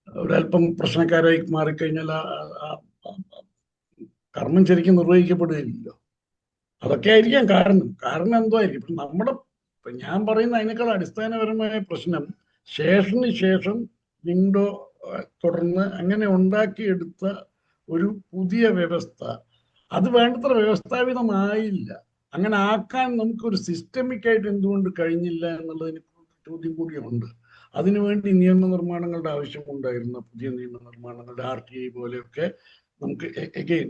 ഒരല്പം പ്രശ്നക്കാരായി മാറിക്കഴിഞ്ഞാൽ കർമ്മം ശരിക്കും നിർവഹിക്കപ്പെടുകയില്ലല്ലോ. അതൊക്കെ ആയിരിക്കാം കാരണം എന്തോ ആയിരിക്കും. ഞാൻ പറയുന്ന അതിനേക്കാൾ അടിസ്ഥാനപരമായ പ്രശ്നം ശേഷന് ശേഷം ലിംഗോ തുടർന്ന് അങ്ങനെ ഉണ്ടാക്കിയെടുത്ത ഒരു പുതിയ വ്യവസ്ഥ, അത് വേണ്ടത്ര വ്യവസ്ഥാപിതമായില്ല. അങ്ങനെ ആക്കാൻ നമുക്കൊരു സിസ്റ്റമിക് ആയിട്ട് എന്തുകൊണ്ട് കഴിഞ്ഞില്ല എന്നുള്ളതിന് ചോദ്യം കൂടിയുണ്ട്. അതിനുവേണ്ടി നിയമനിർമ്മാണങ്ങളുടെ ആവശ്യമുണ്ടായിരുന്ന പുതിയ നിയമനിർമ്മാണങ്ങളുടെ RTI പോലെയൊക്കെ നമുക്ക്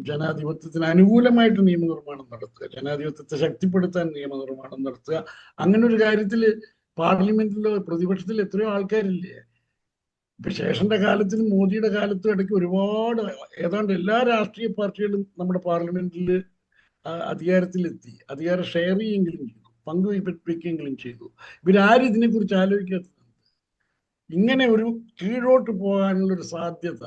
ജനാധിപത്യത്തിന് അനുകൂലമായിട്ട് നിയമനിർമ്മാണം നടത്തുക, ജനാധിപത്യത്തെ ശക്തിപ്പെടുത്താൻ നിയമനിർമ്മാണം നടത്തുക. അങ്ങനെ ഒരു കാര്യത്തിൽ പാർലമെന്റിലോ പ്രതിപക്ഷത്തിൽ എത്രയോ ആൾക്കാരില്ലേ? ഇപ്പൊ ശേഷന്റെ കാലത്തിനും മോദിയുടെ കാലത്തും ഇടയ്ക്ക് ഒരുപാട് ഏതാണ്ട് എല്ലാ രാഷ്ട്രീയ പാർട്ടികളും നമ്മുടെ പാർലമെന്റിൽ അധികാരത്തിലെത്തി, അധികാരം ഷെയർ ചെയ്യുകയെങ്കിലും ചെയ്തു, പങ്കുവയ്പ്പിക്കുകയെങ്കിലും ചെയ്തു. ഇവരാരും ഇതിനെക്കുറിച്ച് ആലോചിക്കാത്തത്. ഇങ്ങനെ ഒരു കീഴോട്ട് പോകാനുള്ള ഒരു സാധ്യത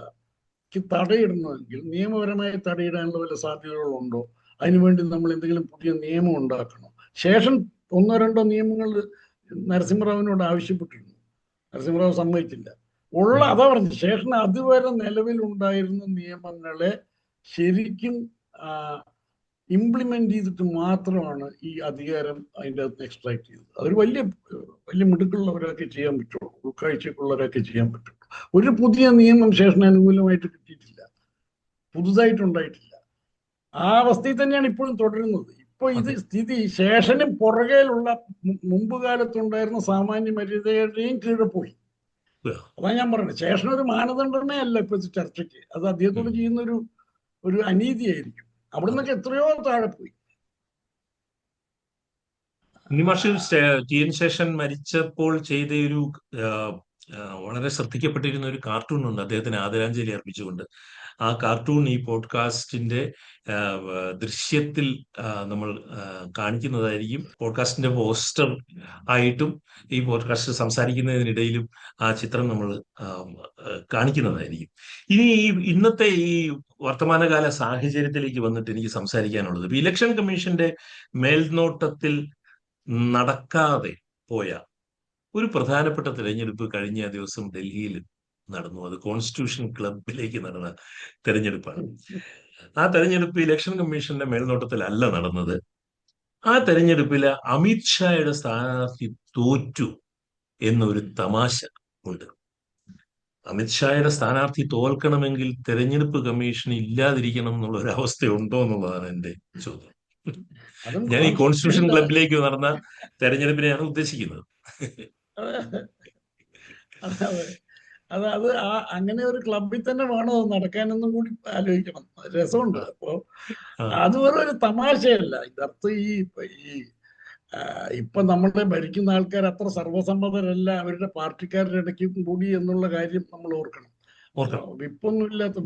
തടയിടണമെങ്കിൽ നിയമപരമായി തടയിടാനുള്ള വല്ല സാധ്യതകളുണ്ടോ? അതിനുവേണ്ടി നമ്മൾ എന്തെങ്കിലും പുതിയ നിയമം ഉണ്ടാക്കണോ? ശേഷം 1-2 നിയമങ്ങൾ നരസിംഹറാവിനോട് ആവശ്യപ്പെട്ടിരുന്നു, നരസിംഹറാവ് സമ്മതിച്ചില്ല. അതാ പറഞ്ഞു, ശേഷം അതുവരെ നിലവിലുണ്ടായിരുന്ന നിയമങ്ങളെ ശരിക്കും ഇംപ്ലിമെന്റ് ചെയ്തിട്ട് മാത്രമാണ് ഈ അധികാരം അതിൻ്റെ അകത്ത് എക്സ്ട്രാക്ട് ചെയ്തത്. അതൊരു വലിയ മിടുക്കുള്ളവരൊക്കെ ചെയ്യാൻ പറ്റുള്ളൂ, ഉൾക്കാഴ്ചക്കുള്ളവരൊക്കെ ചെയ്യാൻ പറ്റുള്ളൂ. ഒരു പുതിയ നിയമം ശേഷന് അനുകൂലമായിട്ട് കിട്ടിയിട്ടില്ല, പുതുതായിട്ടുണ്ടായിട്ടില്ല. ആ അവസ്ഥയിൽ തന്നെയാണ് ഇപ്പോഴും തുടരുന്നത്. ഇപ്പൊ ഇത് സ്ഥിതി ശേഷന് പുറകേലുള്ള മുമ്പ് കാലത്തുണ്ടായിരുന്ന സാമാന്യ മര്യാദയുടെയും കീഴെ പോയി. അതാണ് ഞാൻ പറയുന്നത്. ശേഷനൊരു മാനദണ്ഡമേ അല്ല ഇപ്പോഴത്തെ ചർച്ചയ്ക്ക്. അത് അദ്ദേഹത്തോട് ചെയ്യുന്ന ഒരു അനീതിയായിരിക്കും. അവിടെ നിന്നൊക്കെ എത്രയോ താഴെ പോയി. ടി.എൻ. ശേഷൻ മരിച്ചപ്പോൾ ചെയ്ത ഒരു വളരെ ശ്രദ്ധിക്കപ്പെട്ടിരുന്ന ഒരു കാർട്ടൂൺ ഉണ്ട് അദ്ദേഹത്തിന് ആദരാഞ്ജലി അർപ്പിച്ചുകൊണ്ട്. ആ കാർട്ടൂൺ ഈ പോഡ്കാസ്റ്റിന്റെ ദൃശ്യത്തിൽ നമ്മൾ കാണിക്കുന്നതായിരിക്കും. പോഡ്കാസ്റ്റിന്റെ പോസ്റ്റർ ആയിട്ടും ഈ പോഡ്കാസ്റ്റ് സംസാരിക്കുന്നതിനിടയിലും ആ ചിത്രം നമ്മൾ കാണിക്കുന്നതായിരിക്കും. ഇനി ഇന്നത്തെ ഈ വർത്തമാനകാല സാഹചര്യത്തിലേക്ക് വന്നിട്ട് എനിക്ക് സംസാരിക്കാനുള്ളത്, ഇപ്പൊ ഇലക്ഷൻ കമ്മീഷന്റെ മേൽനോട്ടത്തിൽ നടക്കാതെ പോയ ഒരു പ്രധാനപ്പെട്ട തെരഞ്ഞെടുപ്പ് കഴിഞ്ഞ ദിവസം ഡൽഹിയിൽ നടന്നു. അത് കോൺസ്റ്റിറ്റ്യൂഷൻ ക്ലബിലേക്ക് നടന്ന തെരഞ്ഞെടുപ്പാണ്. ആ തെരഞ്ഞെടുപ്പ് ഇലക്ഷൻ കമ്മീഷന്റെ മേൽനോട്ടത്തിലല്ല നടന്നത്. ആ തെരഞ്ഞെടുപ്പിൽ അമിത് ഷായുടെ സ്ഥാനാർത്ഥി തോറ്റു എന്നൊരു തമാശ ഉണ്ട്. അമിത് ഷായുടെ സ്ഥാനാർത്ഥി തോൽക്കണമെങ്കിൽ തെരഞ്ഞെടുപ്പ് കമ്മീഷൻ ഇല്ലാതിരിക്കണം എന്നുള്ള ഒരു അവസ്ഥ ഉണ്ടോ എന്നുള്ളതാണ് എന്റെ ചോദ്യം. ഞാൻ ഈ കോൺസ്റ്റിറ്റ്യൂഷൻ ക്ലബിലേക്ക് നടന്ന തെരഞ്ഞെടുപ്പിനെയാണ് ഉദ്ദേശിക്കുന്നത്. അത് അങ്ങനെ ഒരു ക്ലബിൽ തന്നെ വേണോ നടക്കാനെന്നും കൂടി ആലോചിക്കണം. രസമുണ്ട്. അപ്പോ അത് ഒരു തമാശയല്ല. ഇതർത്ഥം ഇപ്പൊ നമ്മളെ ഭരിക്കുന്ന ആൾക്കാർ അത്ര സർവ്വസമ്മതരല്ല അവരുടെ പാർട്ടിക്കാരുടെ ഇടയ്ക്കും കൂടി എന്നുള്ള കാര്യം നമ്മൾ ഓർക്കണം.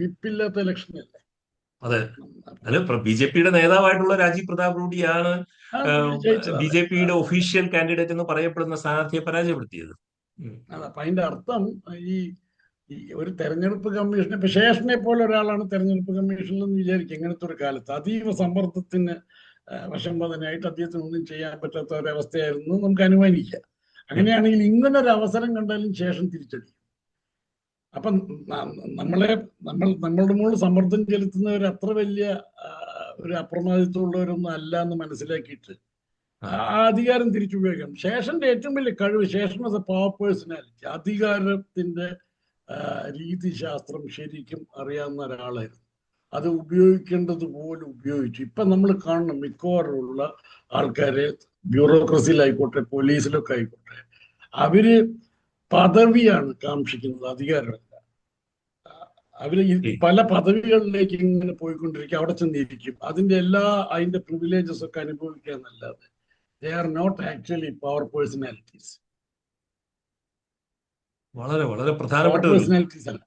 വിപ്പില്ലാത്ത ഇലക്ഷനല്ലേ. അതെ, അല്ല, ബി.ജെ.പിയുടെ നേതാവായിട്ടുള്ള രാജീവ് പ്രതാപ് റൂഡിയാണ് ബി.ജെ.പിയുടെ ഒഫീഷ്യൽ കാൻഡിഡേറ്റ് എന്ന് പറയപ്പെടുന്ന സ്ഥാനാർത്ഥിയെ പരാജയപ്പെടുത്തിയത്. അപ്പൊ അതിന്റെ അർത്ഥം ഈ ഒരു തെരഞ്ഞെടുപ്പ് കമ്മീഷനെ, ഇപ്പൊ ശേഷനെ പോലെ ഒരാളാണ് തെരഞ്ഞെടുപ്പ് കമ്മീഷനിൽ എന്ന് വിചാരിക്കും. ഇങ്ങനത്തെ ഒരു കാലത്ത് അതീവ സമ്മർദ്ദത്തിന് വശംവദനായിട്ട് അദ്ദേഹത്തിന് ഒന്നും ചെയ്യാൻ പറ്റാത്ത ഒരവസ്ഥയായിരുന്നു നമുക്ക് അനുമാനിക്കാം. അങ്ങനെയാണെങ്കിൽ ഇങ്ങനൊരു അവസരം കണ്ടാലും ശേഷം തിരിച്ചടിക്കും. അപ്പൊ നമ്മളുടെ മുകളിൽ സമ്മർദ്ദം ചെലുത്തുന്നവർ അത്ര വലിയ ഒരു അപ്രമാദിത്വമുള്ളവരൊന്നും അല്ല എന്ന് മനസ്സിലാക്കിയിട്ട് ആ അധികാരം തിരിച്ചുപയോഗിക്കണം. ശേഷന്റെ ഏറ്റവും വലിയ കഴിവ്, ശേഷൻ എ പവർ പേഴ്സണാലിറ്റി, അധികാരത്തിന്റെ രീതിശാസ്ത്രം ശരിക്കും അറിയാവുന്ന ഒരാളായിരുന്നു. അത് ഉപയോഗിക്കേണ്ടതുപോലെ ഉപയോഗിച്ചു. ഇപ്പൊ നമ്മൾ കാണണം മിക്കവാറുമുള്ള ആൾക്കാരെ, ബ്യൂറോക്രസിയിലായിക്കോട്ടെ പോലീസിലൊക്കെ ആയിക്കോട്ടെ, അവര് പദവിയാണ് കാക്ഷിക്കുന്നത്, അധികാരമല്ല. അവര് പല പദവികളിലേക്ക് ഇങ്ങനെ പോയിക്കൊണ്ടിരിക്കും, അവിടെ ചെന്നിരിക്കും, അതിന്റെ പ്രിവിലേജസ് ഒക്കെ അനുഭവിക്കാന്നല്ലാതെ they are not actually power personalities. വളരെ വളരെ പ്രധാനപ്പെട്ട പേഴ്സണാലിറ്റീസ് അല്ല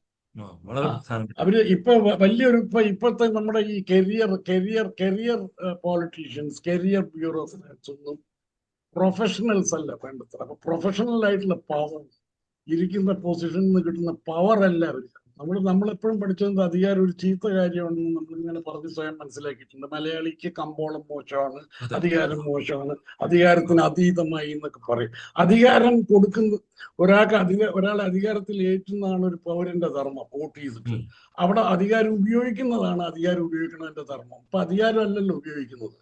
അവര്. ഇപ്പോഴത്തെ നമ്മുടെ ഈ കരിയർ പോളിറ്റീഷ്യൻസ്, കരിയർ ബ്യൂറോക്രാറ്റ്സ് ഒന്നും പ്രൊഫഷണൽസ് അല്ല വേണ്ടത്ര. അപ്പൊ പ്രൊഫഷണൽ ആയിട്ടുള്ള പവർ, ഇരിക്കുന്ന പൊസിഷനിൽ നിന്ന് കിട്ടുന്ന പവർ അല്ല അവർ. നമ്മളെപ്പോഴും പഠിച്ചത് അധികാരം ഒരു ചീത്ത കാര്യമാണെന്ന് നമ്മളിങ്ങനെ പറഞ്ഞ് സ്വയം മനസ്സിലാക്കിയിട്ടുണ്ട്. മലയാളിക്ക് കമ്പോളം മോശമാണ്, അധികാരം മോശമാണ്, അധികാരത്തിന് അതീതമായി എന്നൊക്കെ പറയും. അധികാരം കൊടുക്കുന്ന ഒരാൾ അധികാരത്തിൽ ഏറ്റുന്നതാണ് ഒരു പൗരന്റെ ധർമ്മം. വോട്ട് ചെയ്തിട്ട് അവിടെ അധികാരം ഉപയോഗിക്കുന്നതാണ് അധികാരം ഉപയോഗിക്കുന്നതിന്റെ ധർമ്മം. അപ്പൊ അധികാരം അല്ലല്ലോ ഉപയോഗിക്കുന്നത്.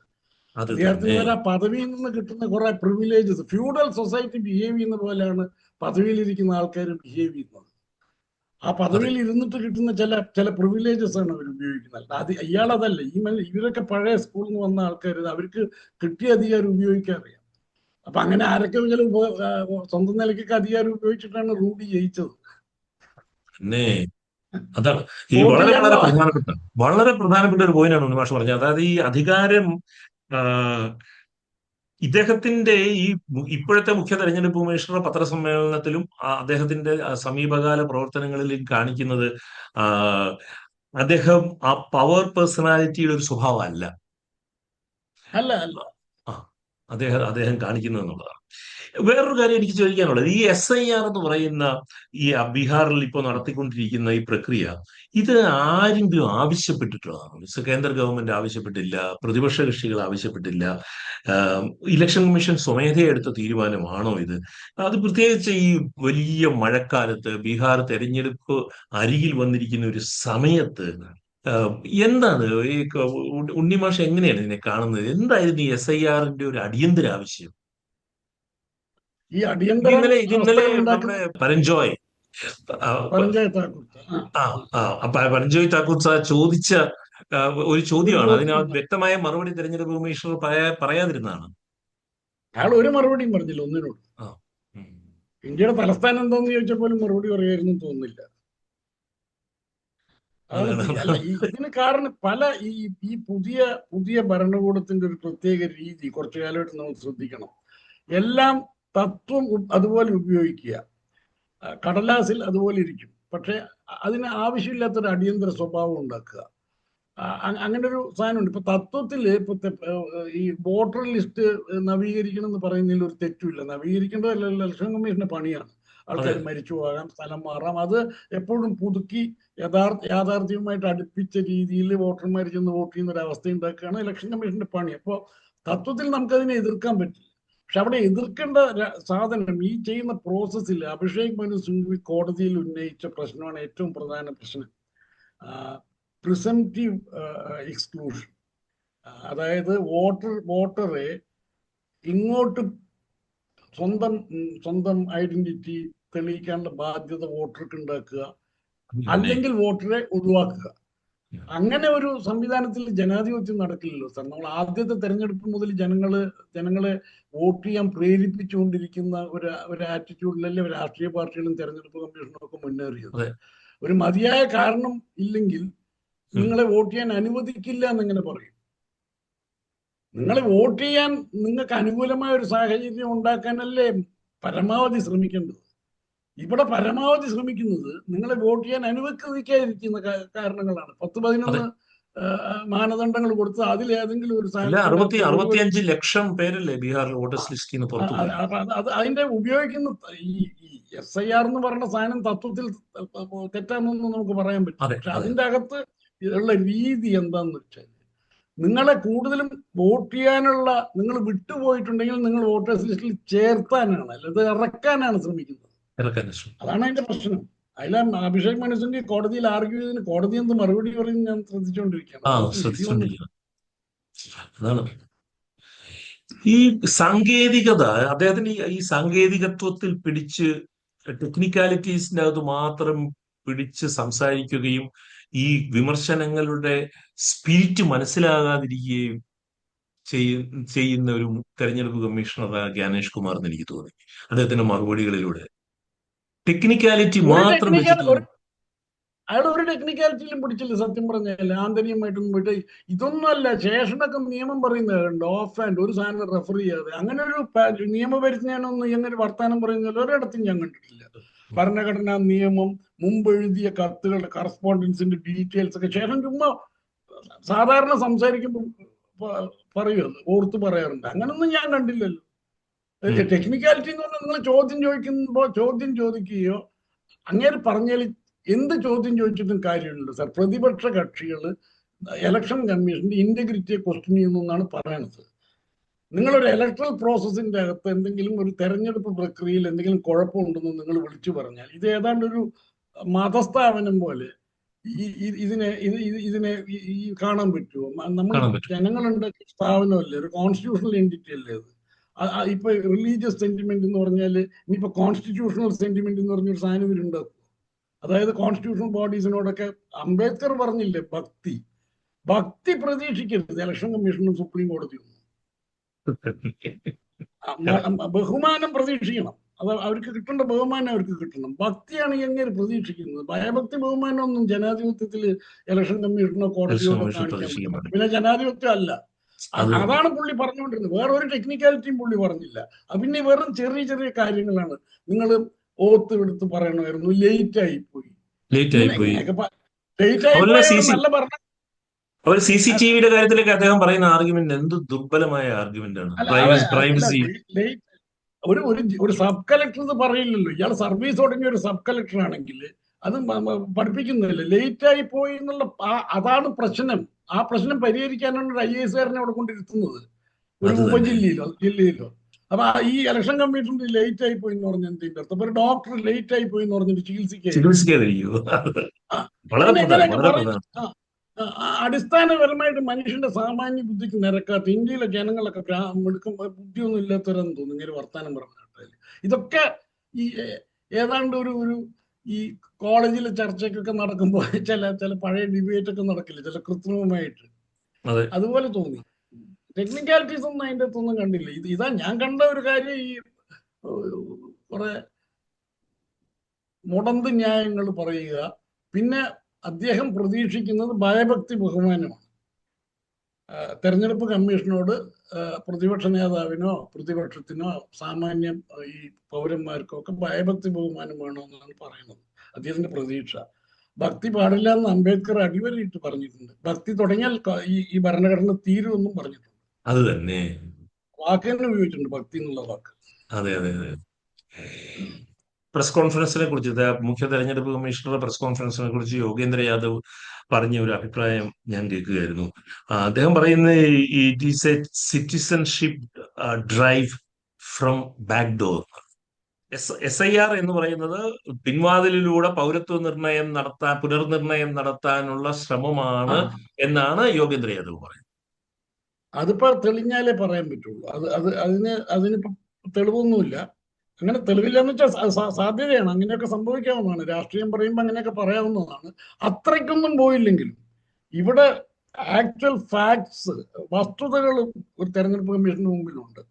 അധികാരത്തിന് വരെ പദവിയിൽ നിന്ന് കിട്ടുന്ന കുറെ പ്രിവിലേജസ്, ഫ്യൂഡൽ സൊസൈറ്റി ബിഹേവ് ചെയ്യുന്ന പോലെയാണ് പദവിയിലിരിക്കുന്ന ആൾക്കാർ ബിഹേവ് ചെയ്യുന്നത്. ആ പദവിയിൽ ഇരുന്നിട്ട് കിട്ടുന്ന ചില പ്രിവിലേജസ് ആണ് അവർ ഉപയോഗിക്കുന്നത്. അത് ഇയാളതല്ല. ഇവരൊക്കെ പഴയ സ്കൂളിൽ നിന്ന് വന്ന ആൾക്കാർ, അവർക്ക് കിട്ടിയ അധികാരം ഉപയോഗിക്കാൻ അറിയാം. അപ്പൊ അങ്ങനെ ആരൊക്കെ സ്വന്തം നിലയ്ക്കൊക്കെ അധികാരം ഉപയോഗിച്ചിട്ടാണ് റൂഡി ജയിച്ചത്. അതാണ് ഈ വളരെ പ്രധാനപ്പെട്ട ഒരു പോയിന്റാണ് ഉണ്ണിമാഷ് പറഞ്ഞത്. അതായത് ഈ അധികാരം ഇദ്ദേഹത്തിന്റെ ഇപ്പോഴത്തെ മുഖ്യ തെരഞ്ഞെടുപ്പ് കമ്മീഷണർ പത്രസമ്മേളനത്തിലും അദ്ദേഹത്തിന്റെ സമീപകാല പ്രവർത്തനങ്ങളിലും കാണിക്കുന്നത് അദ്ദേഹം ആ പവർ പേഴ്സണാലിറ്റിയുടെ ഒരു സ്വഭാവം അല്ല അദ്ദേഹം കാണിക്കുന്നത് എന്നുള്ളതാണ്. വേറൊരു കാര്യം എനിക്ക് ചോദിക്കാനുള്ളത്, ഈ SIR എന്ന് പറയുന്ന ഈ ബീഹാറിൽ ഇപ്പോൾ നടത്തിക്കൊണ്ടിരിക്കുന്ന ഈ പ്രക്രിയ, ഇത് ആരെങ്കിലും ആവശ്യപ്പെട്ടിട്ടുള്ളതാണ്? കേന്ദ്ര ഗവൺമെന്റ് ആവശ്യപ്പെട്ടില്ല, പ്രതിപക്ഷ കക്ഷികൾ ആവശ്യപ്പെട്ടില്ല, ഇലക്ഷൻ കമ്മീഷൻ സ്വമേധയാ എടുത്ത തീരുമാനമാണോ ഇത്? അത് പ്രത്യേകിച്ച് ഈ വലിയ മഴക്കാലത്ത് ബീഹാർ തെരഞ്ഞെടുപ്പ് അരികിൽ വന്നിരിക്കുന്ന ഒരു സമയത്ത് എന്താണ് ഈ ഉണ്ണിമാഷ് എങ്ങനെയാണ് ഇതിനെ കാണുന്നത്? എന്തായിരുന്നു ഈ SIRന്റെ ഒരു അടിയന്തര ആവശ്യം? ഇന്നലെ നമ്മുടെ പരഞ്ജോയ് താക്കൂർ സാർ ചോദിച്ച ഒരു ചോദ്യമാണ്. അതിന് വ്യക്തമായ മറുപടി തെരഞ്ഞെടുപ്പ് കമ്മീഷണർ പറയാതിരുന്നതാണ്. അയാൾ ഒരു മറുപടിയും പറഞ്ഞില്ല ഒന്നിനോട്. ഇന്ത്യയുടെ തലസ്ഥാനം എന്താന്ന് ചോദിച്ചപ്പോലും മറുപടി പറയായിരുന്നു തോന്നുന്നില്ല. ഇതിന് കാരണം ഈ പുതിയ ഭരണകൂടത്തിന്റെ ഒരു പ്രത്യേക രീതി കുറച്ചു കാലമായിട്ട് നമ്മൾ ശ്രദ്ധിക്കണം. എല്ലാം തത്വം അതുപോലെ ഉപയോഗിക്കുക. കടലാസിൽ അതുപോലെ ഇരിക്കും. പക്ഷെ അതിന് ആവശ്യമില്ലാത്തൊരു അടിയന്തര സ്വഭാവം ഉണ്ടാക്കുക, അങ്ങനെ ഒരു സാധനമുണ്ട്. ഇപ്പൊ തത്വത്തിൽ ഈ വോട്ടർ ലിസ്റ്റ് നവീകരിക്കണം എന്ന് പറയുന്നതിൽ ഒരു തെറ്റുമില്ല. നവീകരിക്കേണ്ടതല്ല, ഇലക്ഷൻ കമ്മീഷന്റെ പണിയാണ്. ആൾക്കാർ മരിച്ചു പോകാം, സ്ഥലം മാറാം. അത് എപ്പോഴും പുതുക്കി യാഥാർത്ഥ്യവുമായിട്ട് അടുപ്പിച്ച രീതിയിൽ വോട്ടർമാർ ചെന്ന് വോട്ട് ചെയ്യുന്ന ഒരു അവസ്ഥ ഉണ്ടാക്കുകയാണ് ഇലക്ഷൻ കമ്മീഷന്റെ പണി. അപ്പോൾ തത്വത്തിൽ നമുക്കതിനെ എതിർക്കാൻ പറ്റില്ല. പക്ഷെ അവിടെ എതിർക്കേണ്ട സാധനം ഈ ചെയ്യുന്ന പ്രോസസ്സിൽ അഭിഷേക് മനു സിംഗ്വി കോടതിയിൽ ഉന്നയിച്ച പ്രശ്നമാണ് ഏറ്റവും പ്രധാന പ്രശ്നം. Presumptive exclusion. അതായത് വോട്ടറെ ഇങ്ങോട്ട് സ്വന്തം ഐഡന്റിറ്റി തെളിയിക്കാനുള്ള ബാധ്യത വോട്ടർക്ക് ഉണ്ടാക്കുക, അല്ലെങ്കിൽ വോട്ടറെ ഒഴിവാക്കുക. അങ്ങനെ ഒരു സംവിധാനത്തിൽ ജനാധിപത്യം നടക്കില്ലല്ലോ സാർ. നമ്മൾ ആദ്യത്തെ തെരഞ്ഞെടുപ്പ് മുതൽ ജനങ്ങളെ വോട്ട് ചെയ്യാൻ പ്രേരിപ്പിച്ചുകൊണ്ടിരിക്കുന്ന ഒരു ആറ്റിറ്റ്യൂഡിലല്ലേ രാഷ്ട്രീയ പാർട്ടികളും തെരഞ്ഞെടുപ്പ് കമ്മീഷനും ഒക്കെ മുന്നേറിയത്. ഒരു മതിയായ കാരണം ഇല്ലെങ്കിൽ നിങ്ങളെ വോട്ട് ചെയ്യാൻ അനുവദിക്കില്ല എന്നെങ്ങനെ പറയും? നിങ്ങളെ വോട്ട് ചെയ്യാൻ നിങ്ങൾക്ക് അനുകൂലമായ ഒരു സാഹചര്യം ഉണ്ടാക്കാനല്ലേ പരമാവധി ശ്രമിക്കേണ്ടത്. ഇവിടെ പരമാവധി ശ്രമിക്കുന്നത് നിങ്ങളെ വോട്ട് ചെയ്യാൻ അനുവദിക്കാതിരിക്കുന്ന കാരണങ്ങളാണ്. 10-11 മാനദണ്ഡങ്ങൾ കൊടുത്ത് അതിലേതെങ്കിലും ഒരു 65 ലക്ഷം പേരല്ലേ ബീഹാറിൽ വോട്ടേഴ്സ് ലിസ്റ്റിൽ നിന്ന് പുറത്തു. അതിന്റെ ഉപയോഗിക്കുന്ന ഈ SIR എന്ന് പറയുന്ന സാധനം തത്വത്തിൽ തെറ്റാണെന്ന് നമുക്ക് പറയാൻ പറ്റും. പക്ഷെ അതിന്റെ അകത്ത് ഉള്ള രീതി എന്താന്ന് വെച്ചാൽ നിങ്ങളെ കൂടുതലും വോട്ട് ചെയ്യാനുള്ള, നിങ്ങൾ വിട്ടുപോയിട്ടുണ്ടെങ്കിൽ നിങ്ങൾ വോട്ടേഴ്സ് ലിസ്റ്റിൽ ചേർത്താനാണ്, അല്ലാതെ ഇറക്കാനാണ് ശ്രമിക്കുന്നത്. അതാണ് അതിന്റെ പ്രശ്നം. അതിലെ അഭിഷേക് മനു സിംഗ്വി കോടതിയിൽ ആർഗ്യൂ ചെയ്തതിന് കോടതി എന്ത് മറുപടി പറയും ഞാൻ ശ്രദ്ധിച്ചുകൊണ്ടിരിക്കുകയാണ്. അതാണ് ഈ സാങ്കേതികത, അദ്ദേഹത്തിന് ഈ സാങ്കേതികത്വത്തിൽ പിടിച്ച് ടെക്നിക്കാലിറ്റീസിന്റെ അകത്ത് മാത്രം പിടിച്ച് സംസാരിക്കുകയും ഈ വിമർശനങ്ങളുടെ സ്പിരിറ്റ് മനസ്സിലാകാതിരിക്കുകയും ചെയ്യുന്ന ഒരു തെരഞ്ഞെടുപ്പ് കമ്മീഷണറാണ് ജ്ഞാനേഷ് കുമാർ എന്ന് എനിക്ക് തോന്നി. അദ്ദേഹത്തിന്റെ മറുപടികളിലൂടെ ടെക്നിക്കാലിറ്റി മാത്രം അയാൾ ഒരു ടെക്നിക്കാലിറ്റിയിലും പിടിച്ചില്ല. സത്യം പറഞ്ഞാൽ ആന്തരികമായിട്ടൊന്നും പോയിട്ട് ഇതൊന്നുമല്ല. ശേഷനൊക്കെ നിയമം പറയുന്നത് ഓഫ് ആൻഡ് ഒരു സാധനം റെഫർ ചെയ്യാതെ അങ്ങനെ ഒരു നിയമപരിജ്ഞാനൊന്നും എങ്ങനെ വർത്താനം പറയുന്നതിൽ ഒരിടത്തും ഞാൻ കണ്ടിട്ടില്ല. ഭരണഘടനാ നിയമം, മുമ്പ് എഴുതിയ കത്തുകളുടെ കറസ്പോണ്ടൻസിന്റെ ഡീറ്റെയിൽസ് ഒക്കെ ശേഷം ചുമ്മാ സാധാരണ സംസാരിക്കുമ്പോൾ പറയുമത് ഓർത്ത് പറയാറുണ്ട്. അങ്ങനൊന്നും ഞാൻ കണ്ടില്ലല്ലോ. ടെക്നിക്കാലിറ്റി എന്ന് പറഞ്ഞാൽ നിങ്ങൾ ചോദ്യം ചോദിക്കുകയോ അങ്ങനെ പറഞ്ഞാൽ എന്ത് ചോദ്യം ചോദിച്ചിട്ടും കാര്യമുണ്ട് സാർ. പ്രതിപക്ഷ കക്ഷികൾ ഇലക്ഷൻ കമ്മീഷന്റെ ഇന്റഗ്രിറ്റിയെ ക്വസ്റ്റ്യൻ ചെയ്യുന്നു എന്നാണ് പറയണത്. നിങ്ങളൊരു ഇലക്ട്രൽ പ്രോസസ്സിന്റെ അകത്ത് എന്തെങ്കിലും ഒരു തെരഞ്ഞെടുപ്പ് പ്രക്രിയയിൽ എന്തെങ്കിലും കുഴപ്പമുണ്ടെന്ന് നിങ്ങൾ വിളിച്ചു പറഞ്ഞാൽ ഇത് ഏതാണ്ട് ഒരു മതസ്ഥാപനം പോലെ ഇതിനെ കാണാൻ പറ്റുമോ? നമ്മൾ ജനങ്ങളുണ്ടാക്കിയ സ്ഥാപനമല്ലേ, ഒരു കോൺസ്റ്റിറ്റ്യൂഷണൽ എൻറ്റിറ്റി അല്ലേ അത്. ഇപ്പൊ റിലീജിയസ് സെന്റിമെന്റ് എന്ന് പറഞ്ഞാൽ ഇനിയിപ്പോ കോൺസ്റ്റിറ്റ്യൂഷണൽ സെന്റിമെന്റ് എന്ന് പറഞ്ഞൊരു സാധനം ഇവരുണ്ടാക്കും. അതായത് കോൺസ്റ്റിറ്റ്യൂഷണൽ ബോഡീസിനോടൊക്കെ അംബേദ്കർ പറഞ്ഞില്ലേ, ഭക്തി പ്രതീക്ഷിക്കരുത് ഇലക്ഷൻ കമ്മീഷനും സുപ്രീം കോടതിയും. ബഹുമാനം പ്രതീക്ഷിക്കണം. അത് അവർക്ക് കിട്ടേണ്ട ബഹുമാനം അവർക്ക് കിട്ടണം. ഭക്തിയാണ് എങ്ങനെ പ്രതീക്ഷിക്കുന്നത്. ഭയഭക്തി ബഹുമാനം ഒന്നും ജനാധിപത്യത്തിൽ ഇലക്ഷൻ കമ്മീഷനോ കോടതിയോ കാണിക്കാൻ പറ്റില്ല. പിന്നെ ജനാധിപത്യം അല്ല. അതാണ് പുള്ളി പറഞ്ഞുകൊണ്ടിരുന്നത്. വേറെ ഒരു ടെക്നിക്കാലിറ്റിയും പുള്ളി പറഞ്ഞില്ല. പിന്നെ വെറും ചെറിയ ചെറിയ കാര്യങ്ങളാണ്. നിങ്ങൾ ഓത്ത് എടുത്ത് പറയണമായിരുന്നു, ലേറ്റ് ആയി പോയി. നല്ല പറഞ്ഞ ഒരു CCTVയുടെ കാര്യത്തിലേക്ക് അദ്ദേഹം പറയുന്ന ആർഗ്യുമെന്റ് എന്ത് ദുർബലമായ ആർഗ്യുമെന്റ് ആണ്. ഒരു സബ് കളക്ടർ ഇത് പറയില്ലല്ലോ. ഇയാൾ സർവീസ് തുടങ്ങിയ ഒരു സബ് കളക്ടർ ആണെങ്കിൽ അത് പഠിപ്പിക്കുന്നില്ല. ലേറ്റ് ആയി പോയി എന്നുള്ള അതാണ് പ്രശ്നം. ആ പ്രശ്നം പരിഹരിക്കാനാണ് ഒരു IAS-കാരനെ അവിടെ കൊണ്ടിരുത്തുന്നത്, ഒരു ജില്ലയിലോ. അപ്പൊ ഈ ഇലക്ഷൻ കമ്മീഷന്റെ ലേറ്റ് ആയി പോയി എന്ന് പറഞ്ഞ എന്തിന്റെ അർത്ഥം? ഒരു ഡോക്ടർ ലേറ്റ് ആയി പോയി എന്ന് പറഞ്ഞിട്ട് ചികിത്സിക്കാതിരിക്കും. അടിസ്ഥാനപരമായിട്ട് മനുഷ്യന്റെ സാമാന്യ ബുദ്ധിക്ക് നിരക്കാത്ത ഇന്ത്യയിലെ ജനങ്ങളൊക്കെ ബുദ്ധിയൊന്നും ഇല്ലാത്തവരെന്ന് തോന്നുന്നു ഇങ്ങനെ വർത്താനം പറഞ്ഞാൽ. ഇതൊക്കെ ഈ ഏതാണ്ട് ഒരു ഈ കോളേജിലെ ചർച്ചയ്ക്കൊക്കെ നടക്കുമ്പോൾ ചില പഴയ ഡിബേറ്റ് ഒക്കെ നടക്കില്ല, ചില കൃത്രിമമായിട്ട്. അതുപോലെ തോന്നി. ടെക്നിക്കാലിറ്റീസ് ഒന്നും അതിൻ്റെ അകത്തൊന്നും കണ്ടില്ല. ഇതാ ഞാൻ കണ്ട ഒരു കാര്യം. ഈ കുറെ മുടന്ത് ന്യായങ്ങൾ പറയുക. പിന്നെ അദ്ദേഹം പ്രതീക്ഷിക്കുന്നത് ഭയഭക്തി ബഹുമാനമാണ്. തെരഞ്ഞെടുപ്പ് കമ്മീഷനോട് പ്രതിപക്ഷ നേതാവിനോ പ്രതിപക്ഷത്തിനോ സാമാന്യം ഈ പൗരന്മാർക്കോ ഒക്കെ ഭയഭക്തി ബഹുമാനം വേണമെന്നാണ് പറയുന്നത് അദ്ദേഹത്തിന്റെ പ്രതീക്ഷ. ഭക്തി പാടില്ല എന്ന് അംബേദ്കർ അടിവരയിട്ട് പറഞ്ഞിട്ടുണ്ട്. ഭക്തി തുടങ്ങിയാൽ ഈ ഭരണഘടന തീരുമെന്നും പറഞ്ഞിട്ടുണ്ട്. അത് തന്നെ. വാക്ക് തന്നെ ഉപയോഗിച്ചിട്ടുണ്ട്, ഭക്തി എന്നുള്ള വാക്ക്. അതെ അതെ അതെ. പ്രസ് കോൺഫറൻസിനെ കുറിച്ച്, മുഖ്യ തെരഞ്ഞെടുപ്പ് കമ്മീഷണറുടെ പ്രസ് കോൺഫറൻസിനെ കുറിച്ച് യോഗേന്ദ്ര യാദവ് പറഞ്ഞ ഒരു അഭിപ്രായം ഞാൻ കേൾക്കുകയായിരുന്നു. അദ്ദേഹം പറയുന്നത് it is A citizenship drive from back door. SIR എന്ന് പറയുന്നത് പിൻവാതിലിലൂടെ പൗരത്വ പുനർനിർണയം നടത്താനുള്ള ശ്രമമാണ് എന്നാണ് യോഗേന്ദ്ര യാദവ് പറയുന്നത്. അതിപ്പോ തെളിഞ്ഞാലേ പറയാൻ പറ്റുള്ളൂ. അതിനിപ്പോ തെളിവൊന്നുമില്ല. അങ്ങനെ തെളിവില്ല എന്ന് വെച്ചാൽ സാധ്യതയാണ്, അങ്ങനെയൊക്കെ സംഭവിക്കാവുന്നതാണ്. രാഷ്ട്രീയം പറയുമ്പോൾ അങ്ങനെയൊക്കെ പറയാവുന്നതാണ്. അത്രയ്ക്കൊന്നും പോയില്ലെങ്കിലും ഇവിടെ ആക്ച്വൽ ഫാക്ട്സ്, വസ്തുതകൾ ഒരു തെരഞ്ഞെടുപ്പ് കമ്മീഷന് മുമ്പിലുണ്ട്,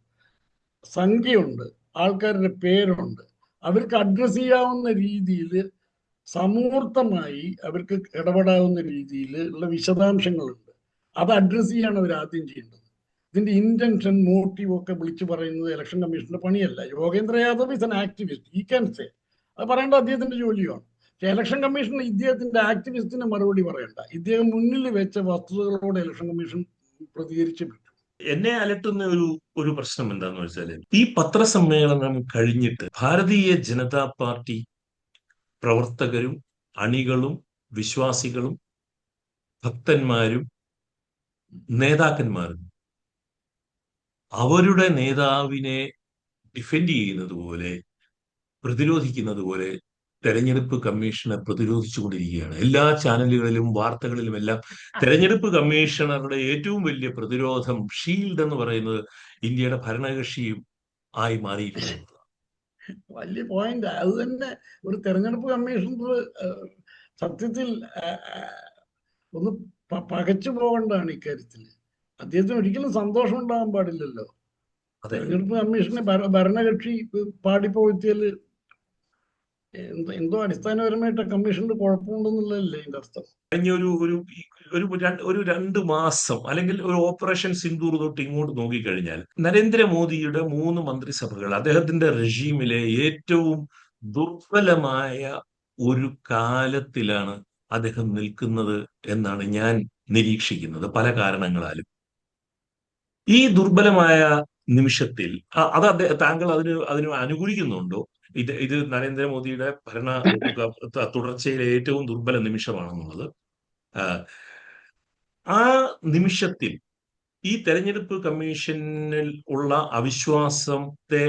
സംഖ്യയുണ്ട്, ആൾക്കാരുടെ പേരുണ്ട്. അവർക്ക് അഡ്രസ് ചെയ്യാവുന്ന രീതിയിൽ, സമൂർത്തമായി അവർക്ക് ഇടപെടാവുന്ന രീതിയിൽ ഉള്ള വിശദാംശങ്ങളുണ്ട്. അത് അഡ്രസ് ചെയ്യാണ് അവർ ആദ്യം ചെയ്യേണ്ടത്. ഇതിന്റെ ഇന്റൻഷൻ, മോട്ടീവ് ഒക്കെ വിളിച്ചു പറയുന്നത് ഇലക്ഷൻ കമ്മീഷന്റെ പണിയല്ല. Yogendra Yadav is an activist, ഈ ക്യാൻ സേ, അത് പറയേണ്ട അദ്ദേഹത്തിന്റെ ജോലിയാണ്. പക്ഷെ ഇലക്ഷൻ കമ്മീഷൻ ഇദ്ദേഹത്തിന്റെ ആക്ടിവിസ്റ്റിന് മറുപടി പറയണ്ട. ഇദ്ദേഹം മുന്നിൽ വെച്ച വസ്തുതകളോട് ഇലക്ഷൻ കമ്മീഷൻ പ്രതികരിച്ചു പറ്റും. എന്നെ അലട്ടുന്ന ഒരു പ്രശ്നം എന്താന്ന് വെച്ചാല്, ഈ പത്രസമ്മേളനം കഴിഞ്ഞിട്ട് ഭാരതീയ ജനതാ പാർട്ടി പ്രവർത്തകരും അണികളും വിശ്വാസികളും ഭക്തന്മാരും നേതാക്കന്മാരും അവരുടെ നേതാവിനെ ഡിഫെൻഡ് ചെയ്യുന്നത് പോലെ, പ്രതിരോധിക്കുന്നത് പോലെ തെരഞ്ഞെടുപ്പ് കമ്മീഷനെ പ്രതിരോധിച്ചുകൊണ്ടിരിക്കുകയാണ്. എല്ലാ ചാനലുകളിലും വാർത്തകളിലുമെല്ലാം തെരഞ്ഞെടുപ്പ് കമ്മീഷണറുടെ ഏറ്റവും വലിയ പ്രതിരോധം, ഷീൽഡ് എന്ന് പറയുന്നത് ഇന്ത്യയുടെ ഭരണകക്ഷിയും ആയി മാറിയിരിക്കുന്നത്. വലിയ പോയിന്റ് അത് തന്നെ. ഒരു തെരഞ്ഞെടുപ്പ് കമ്മീഷണർ സത്യത്തിൽ ഒന്ന് പകച്ചു പോകേണ്ടതാണ് ഇക്കാര്യത്തിൽ. അദ്ദേഹത്തിന് ഒരിക്കലും സന്തോഷം ഉണ്ടാകാൻ പാടില്ലല്ലോ. തെരഞ്ഞെടുപ്പ് കമ്മീഷനെ ഭരണകക്ഷി പാടിപ്പോഴ്ത്തിയാൽ എന്തോ അടിസ്ഥാനപരമായിട്ട് കമ്മീഷന്റെ കുഴപ്പമുണ്ടെന്നുള്ളതല്ലേ ഇതിന്റെ അർത്ഥം. കഴിഞ്ഞ ഒരു 2 മാസം അല്ലെങ്കിൽ ഒരു ഓപ്പറേഷൻ സിന്ദൂർ തൊട്ട് ഇങ്ങോട്ട് നോക്കിക്കഴിഞ്ഞാൽ നരേന്ദ്രമോദിയുടെ 3 മന്ത്രിസഭകൾ അദ്ദേഹത്തിന്റെ റെജീമിലെ ഏറ്റവും ദുർബലമായ ഒരു കാലത്തിലാണ് അദ്ദേഹം നിൽക്കുന്നത് എന്നാണ് ഞാൻ നിരീക്ഷിക്കുന്നത്, പല കാരണങ്ങളാലും. ഈ ദുർബലമായ നിമിഷത്തിൽ താങ്കൾ അതിന് അനുകൂലിക്കുന്നുണ്ടോ? ഇത് നരേന്ദ്രമോദിയുടെ ഭരണ തുടർച്ചയിലെ ഏറ്റവും ദുർബല നിമിഷമാണെന്നുള്ളത്. ആ നിമിഷത്തിൽ ഈ തെരഞ്ഞെടുപ്പ് കമ്മീഷനിൽ ഉള്ള അവിശ്വാസത്തെ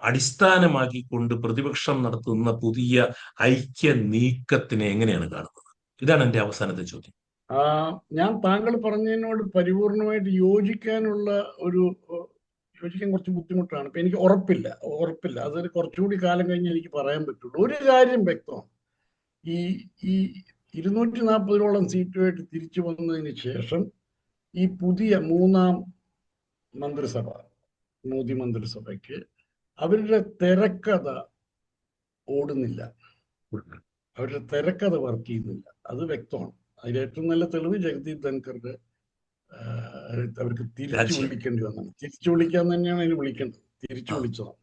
അടിസ്ഥാനമാക്കിക്കൊണ്ട് പ്രതിപക്ഷം നടത്തുന്ന പുതിയ ഐക്യ നീക്കത്തിനെ എങ്ങനെയാണ് കാണുന്നത്? ഇതാണ് എന്റെ അവസാനത്തെ ചോദ്യം. ഞാൻ താങ്കൾ പറഞ്ഞതിനോട് പരിപൂർണമായിട്ട് യോജിക്കാൻ കുറച്ച് ബുദ്ധിമുട്ടാണ്. ഇപ്പൊ എനിക്ക് ഉറപ്പില്ല. അതൊരു കുറച്ചുകൂടി കാലം കഴിഞ്ഞ് എനിക്ക് പറയാൻ പറ്റുള്ളൂ. ഒരു കാര്യം വ്യക്തമാണ്, ഈ 240ഓളം സീറ്റുമായിട്ട് തിരിച്ചു വന്നതിന് ശേഷം ഈ പുതിയ 3ാം മന്ത്രിസഭ, മോദി മന്ത്രിസഭയ്ക്ക് അവരുടെ തിരക്കഥ ഓടുന്നില്ല, അവരുടെ തിരക്കഥ വർക്ക് ചെയ്യുന്നില്ല. അത് വ്യക്തമാണ്. അതിലേറ്റവും നല്ല തെളിവ് ജഗദീപ് ധൻഖറുടെ അവർക്ക് തിരിച്ചു വിളിക്കേണ്ടി വന്നാണ്. തിരിച്ചു വിളിക്കാൻ തന്നെയാണ് അതിന് വിളിക്കേണ്ടത്, തിരിച്ചു വിളിച്ചതാണ്.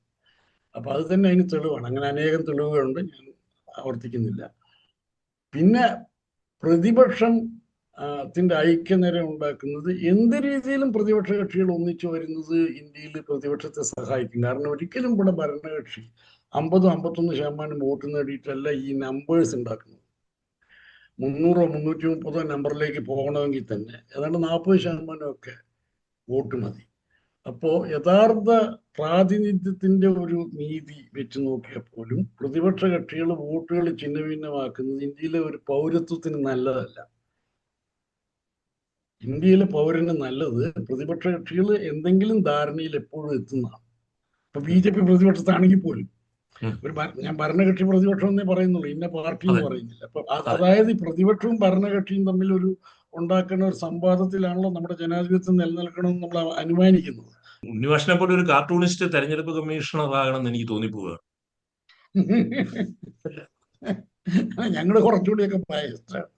അപ്പൊ അത് തന്നെ അതിന് തെളിവാണ്. അങ്ങനെ അനേകം തെളിവുകളുണ്ട്, ഞാൻ ആവർത്തിക്കുന്നില്ല. പിന്നെ പ്രതിപക്ഷം ത്തിന്റെ ഐക്യനിര ഉണ്ടാക്കുന്നത് എന്ത് രീതിയിലും പ്രതിപക്ഷ കക്ഷികൾ ഒന്നിച്ചു വരുന്നത് ഇന്ത്യയിൽ പ്രതിപക്ഷത്തെ സഹായിക്കും. കാരണം ഒരിക്കലും ഇവിടെ ഭരണകക്ഷി 50-51% വോട്ട് നേടിയിട്ടല്ല ഈ നമ്പേഴ്സ് ഉണ്ടാക്കുന്നത്. 300-ഓ 330-ഓ നമ്പറിലേക്ക് പോകണമെങ്കിൽ തന്നെ ഏതാണ്ട് 40% വോട്ട് മതി. അപ്പോ യഥാർത്ഥ പ്രാതിനിധ്യത്തിന്റെ ഒരു നീതി വെച്ച് നോക്കിയാൽ പോലും പ്രതിപക്ഷ കക്ഷികൾ വോട്ടുകൾ ഛിന്നഭിന്നമാക്കുന്നത് ഇന്ത്യയിലെ ഒരു പൗരത്വത്തിന് നല്ലതല്ല. ഇന്ത്യയിലെ പൗരന് നല്ലത് പ്രതിപക്ഷ കക്ഷികൾ എന്തെങ്കിലും ധാരണയിൽ എപ്പോഴും എത്തുന്നതാണ്. ഇപ്പൊ BJP പ്രതിപക്ഷത്താണെങ്കിൽ പോലും ഞാൻ ഭരണകക്ഷി പ്രതിപക്ഷം എന്നേ പറയുന്നുള്ളൂ, ഇന്ന പാർട്ടി എന്ന് പറയുന്നില്ല. അപ്പൊ അതായത് പ്രതിപക്ഷവും ഭരണകക്ഷിയും തമ്മിൽ ഉണ്ടാക്കുന്ന ഒരു സംവാദത്തിലാണല്ലോ നമ്മുടെ ജനാധിപത്യം നിലനിൽക്കണമെന്ന് നമ്മൾ അനുമാനിക്കുന്നത്. ഉണ്ണിവാസനെ പോലെ ഒരു കാർട്ടൂണിസ്റ്റ് തെരഞ്ഞെടുപ്പ് കമ്മീഷണർ ആകണമെന്ന് എനിക്ക് തോന്നിപ്പോവുക. ഞങ്ങള് കുറച്ചുകൂടിയൊക്കെ ബയസ്ഡാണ്.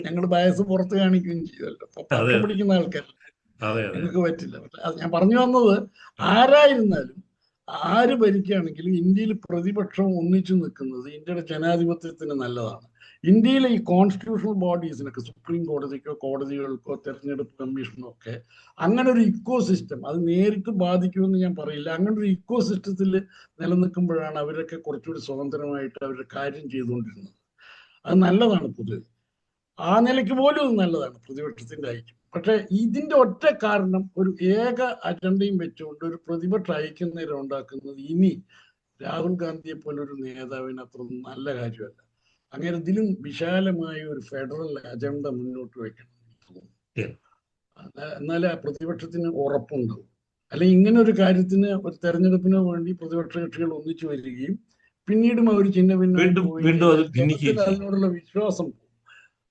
ഞങ്ങൾ ബയസ് പുറത്ത് കാണിക്കുകയും ചെയ്യുമല്ലോ, പക്കം പിടിക്കുന്ന ആൾക്കാർ. അതെ അതെ ഞങ്ങൾക്ക് പറ്റില്ല. പക്ഷെ അത് ഞാൻ പറഞ്ഞു വന്നത്, ആരായിരുന്നാലും ആര് ഭരിക്കുകയാണെങ്കിലും ഇന്ത്യയിൽ പ്രതിപക്ഷം ഒന്നിച്ചു നിൽക്കുന്നത് ഇന്ത്യയുടെ ജനാധിപത്യത്തിന് നല്ലതാണ്. ഇന്ത്യയിലെ ഈ കോൺസ്റ്റിറ്റ്യൂഷണൽ ബോഡീസിനൊക്കെ, സുപ്രീം കോടതിക്കോ കോടതികൾക്കോ തെരഞ്ഞെടുപ്പ് കമ്മീഷനോ ഒക്കെ അങ്ങനെ ഒരു ഇക്കോ സിസ്റ്റം, അത് നേരിട്ട് ബാധിക്കുമെന്ന് ഞാൻ പറയില്ല, അങ്ങനെ ഒരു ഇക്കോ സിസ്റ്റത്തിൽ നിലനിൽക്കുമ്പോഴാണ് അവരൊക്കെ കുറച്ചുകൂടി സ്വതന്ത്രമായിട്ട് അവരുടെ കാര്യം ചെയ്തുകൊണ്ടിരുന്നത്. അത് നല്ലതാണ് പൊതുവെ. ആ നിലയ്ക്ക് പോലും അത് നല്ലതാണ് പ്രതിപക്ഷത്തിന്റെ ഐക്യം. പക്ഷെ ഇതിന്റെ ഒറ്റ കാരണം ഒരു ഏക അജണ്ടയും വെച്ചുകൊണ്ട് ഒരു പ്രതിപക്ഷ ഐക്യനിര ഉണ്ടാക്കുന്നത് ഇനി രാഹുൽ ഗാന്ധിയെ പോലെ ഒരു നേതാവിന് അത്ര നല്ല കാര്യമല്ല. അങ്ങനെ ഇതിലും വിശാലമായ ഒരു ഫെഡറൽ അജണ്ട മുന്നോട്ട് വെക്കണം എന്നാലേ ആ പ്രതിപക്ഷത്തിന് ഉറപ്പുണ്ടാവും. അല്ലെങ്കിൽ ഇങ്ങനെ ഒരു കാര്യത്തിന്, ഒരു തെരഞ്ഞെടുപ്പിന് വേണ്ടി പ്രതിപക്ഷ കക്ഷികൾ ഒന്നിച്ചു വരികയും പിന്നീടും അവർ ചിഹ്ന ഭിന്നമായി പോവുകയും ജനത്തിൽ അതിനോടുള്ള വിശ്വാസം പോകും.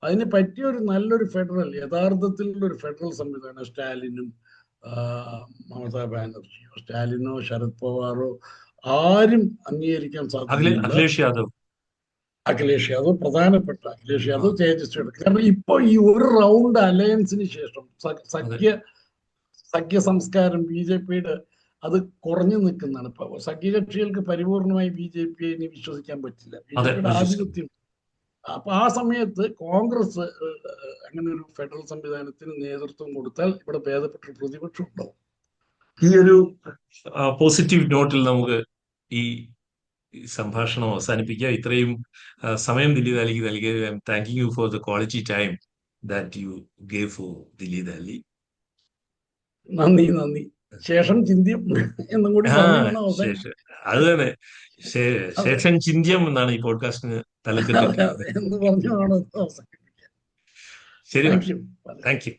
അതിന് പറ്റിയ ഒരു നല്ലൊരു ഫെഡറൽ, യഥാർത്ഥത്തിലുള്ള ഒരു ഫെഡറൽ സംവിധാനം സ്റ്റാലിനും മമതാ ബാനർജിയോ സ്റ്റാലിനോ ശരത് പവാറോ ആരും അംഗീകരിക്കാൻ സാധ്യതയില്ല. അഖിലേഷ് യാദവ് പ്രധാനപ്പെട്ട അഖിലേഷ് യാദവ്, തേജസ്വി. കാരണം ഇപ്പൊ ഈ ഒരു റൗണ്ട് അലയൻസിന് ശേഷം സഖ്യ സംസ്കാരം BJPയുടെ അത് കുറഞ്ഞു നിൽക്കുന്നതാണ്. ഇപ്പൊ സഖ്യകക്ഷികൾക്ക് പരിപൂർണമായി BJPയെ ഇനി വിശ്വസിക്കാൻ പറ്റില്ല. BJPയുടെ ആധിപത്യം. അപ്പൊ ആ സമയത്ത് കോൺഗ്രസ് അങ്ങനെ ഒരു ഫെഡറൽ സംവിധാനത്തിന് നേതൃത്വം കൊടുത്താൽ ഇവിടെ ഭേദപ്പെട്ട പ്രതിപക്ഷം ഉണ്ടാവും. ഈ ഒരു പോസിറ്റീവ് നോട്ടിൽ നമുക്ക് ഈ സംഭാഷണം അവസാനിപ്പിക്കാം. ഇത്രയും സമയം ദിലീപ് അലിക്ക് നൽകിയത് I am thanking you for the quality time that you gave for Dileep Ali. നന്ദി. ശേഷം ചിന്ത്യം എന്നും കൂടി അത് തന്നെ, ശേഷം ചിന്ത്യം എന്നാണ് ഈ പോഡ്കാസ്റ്റിന് തലക്കെട്ട്. എന്ന് പറഞ്ഞു. ശരി, താങ്ക് യു.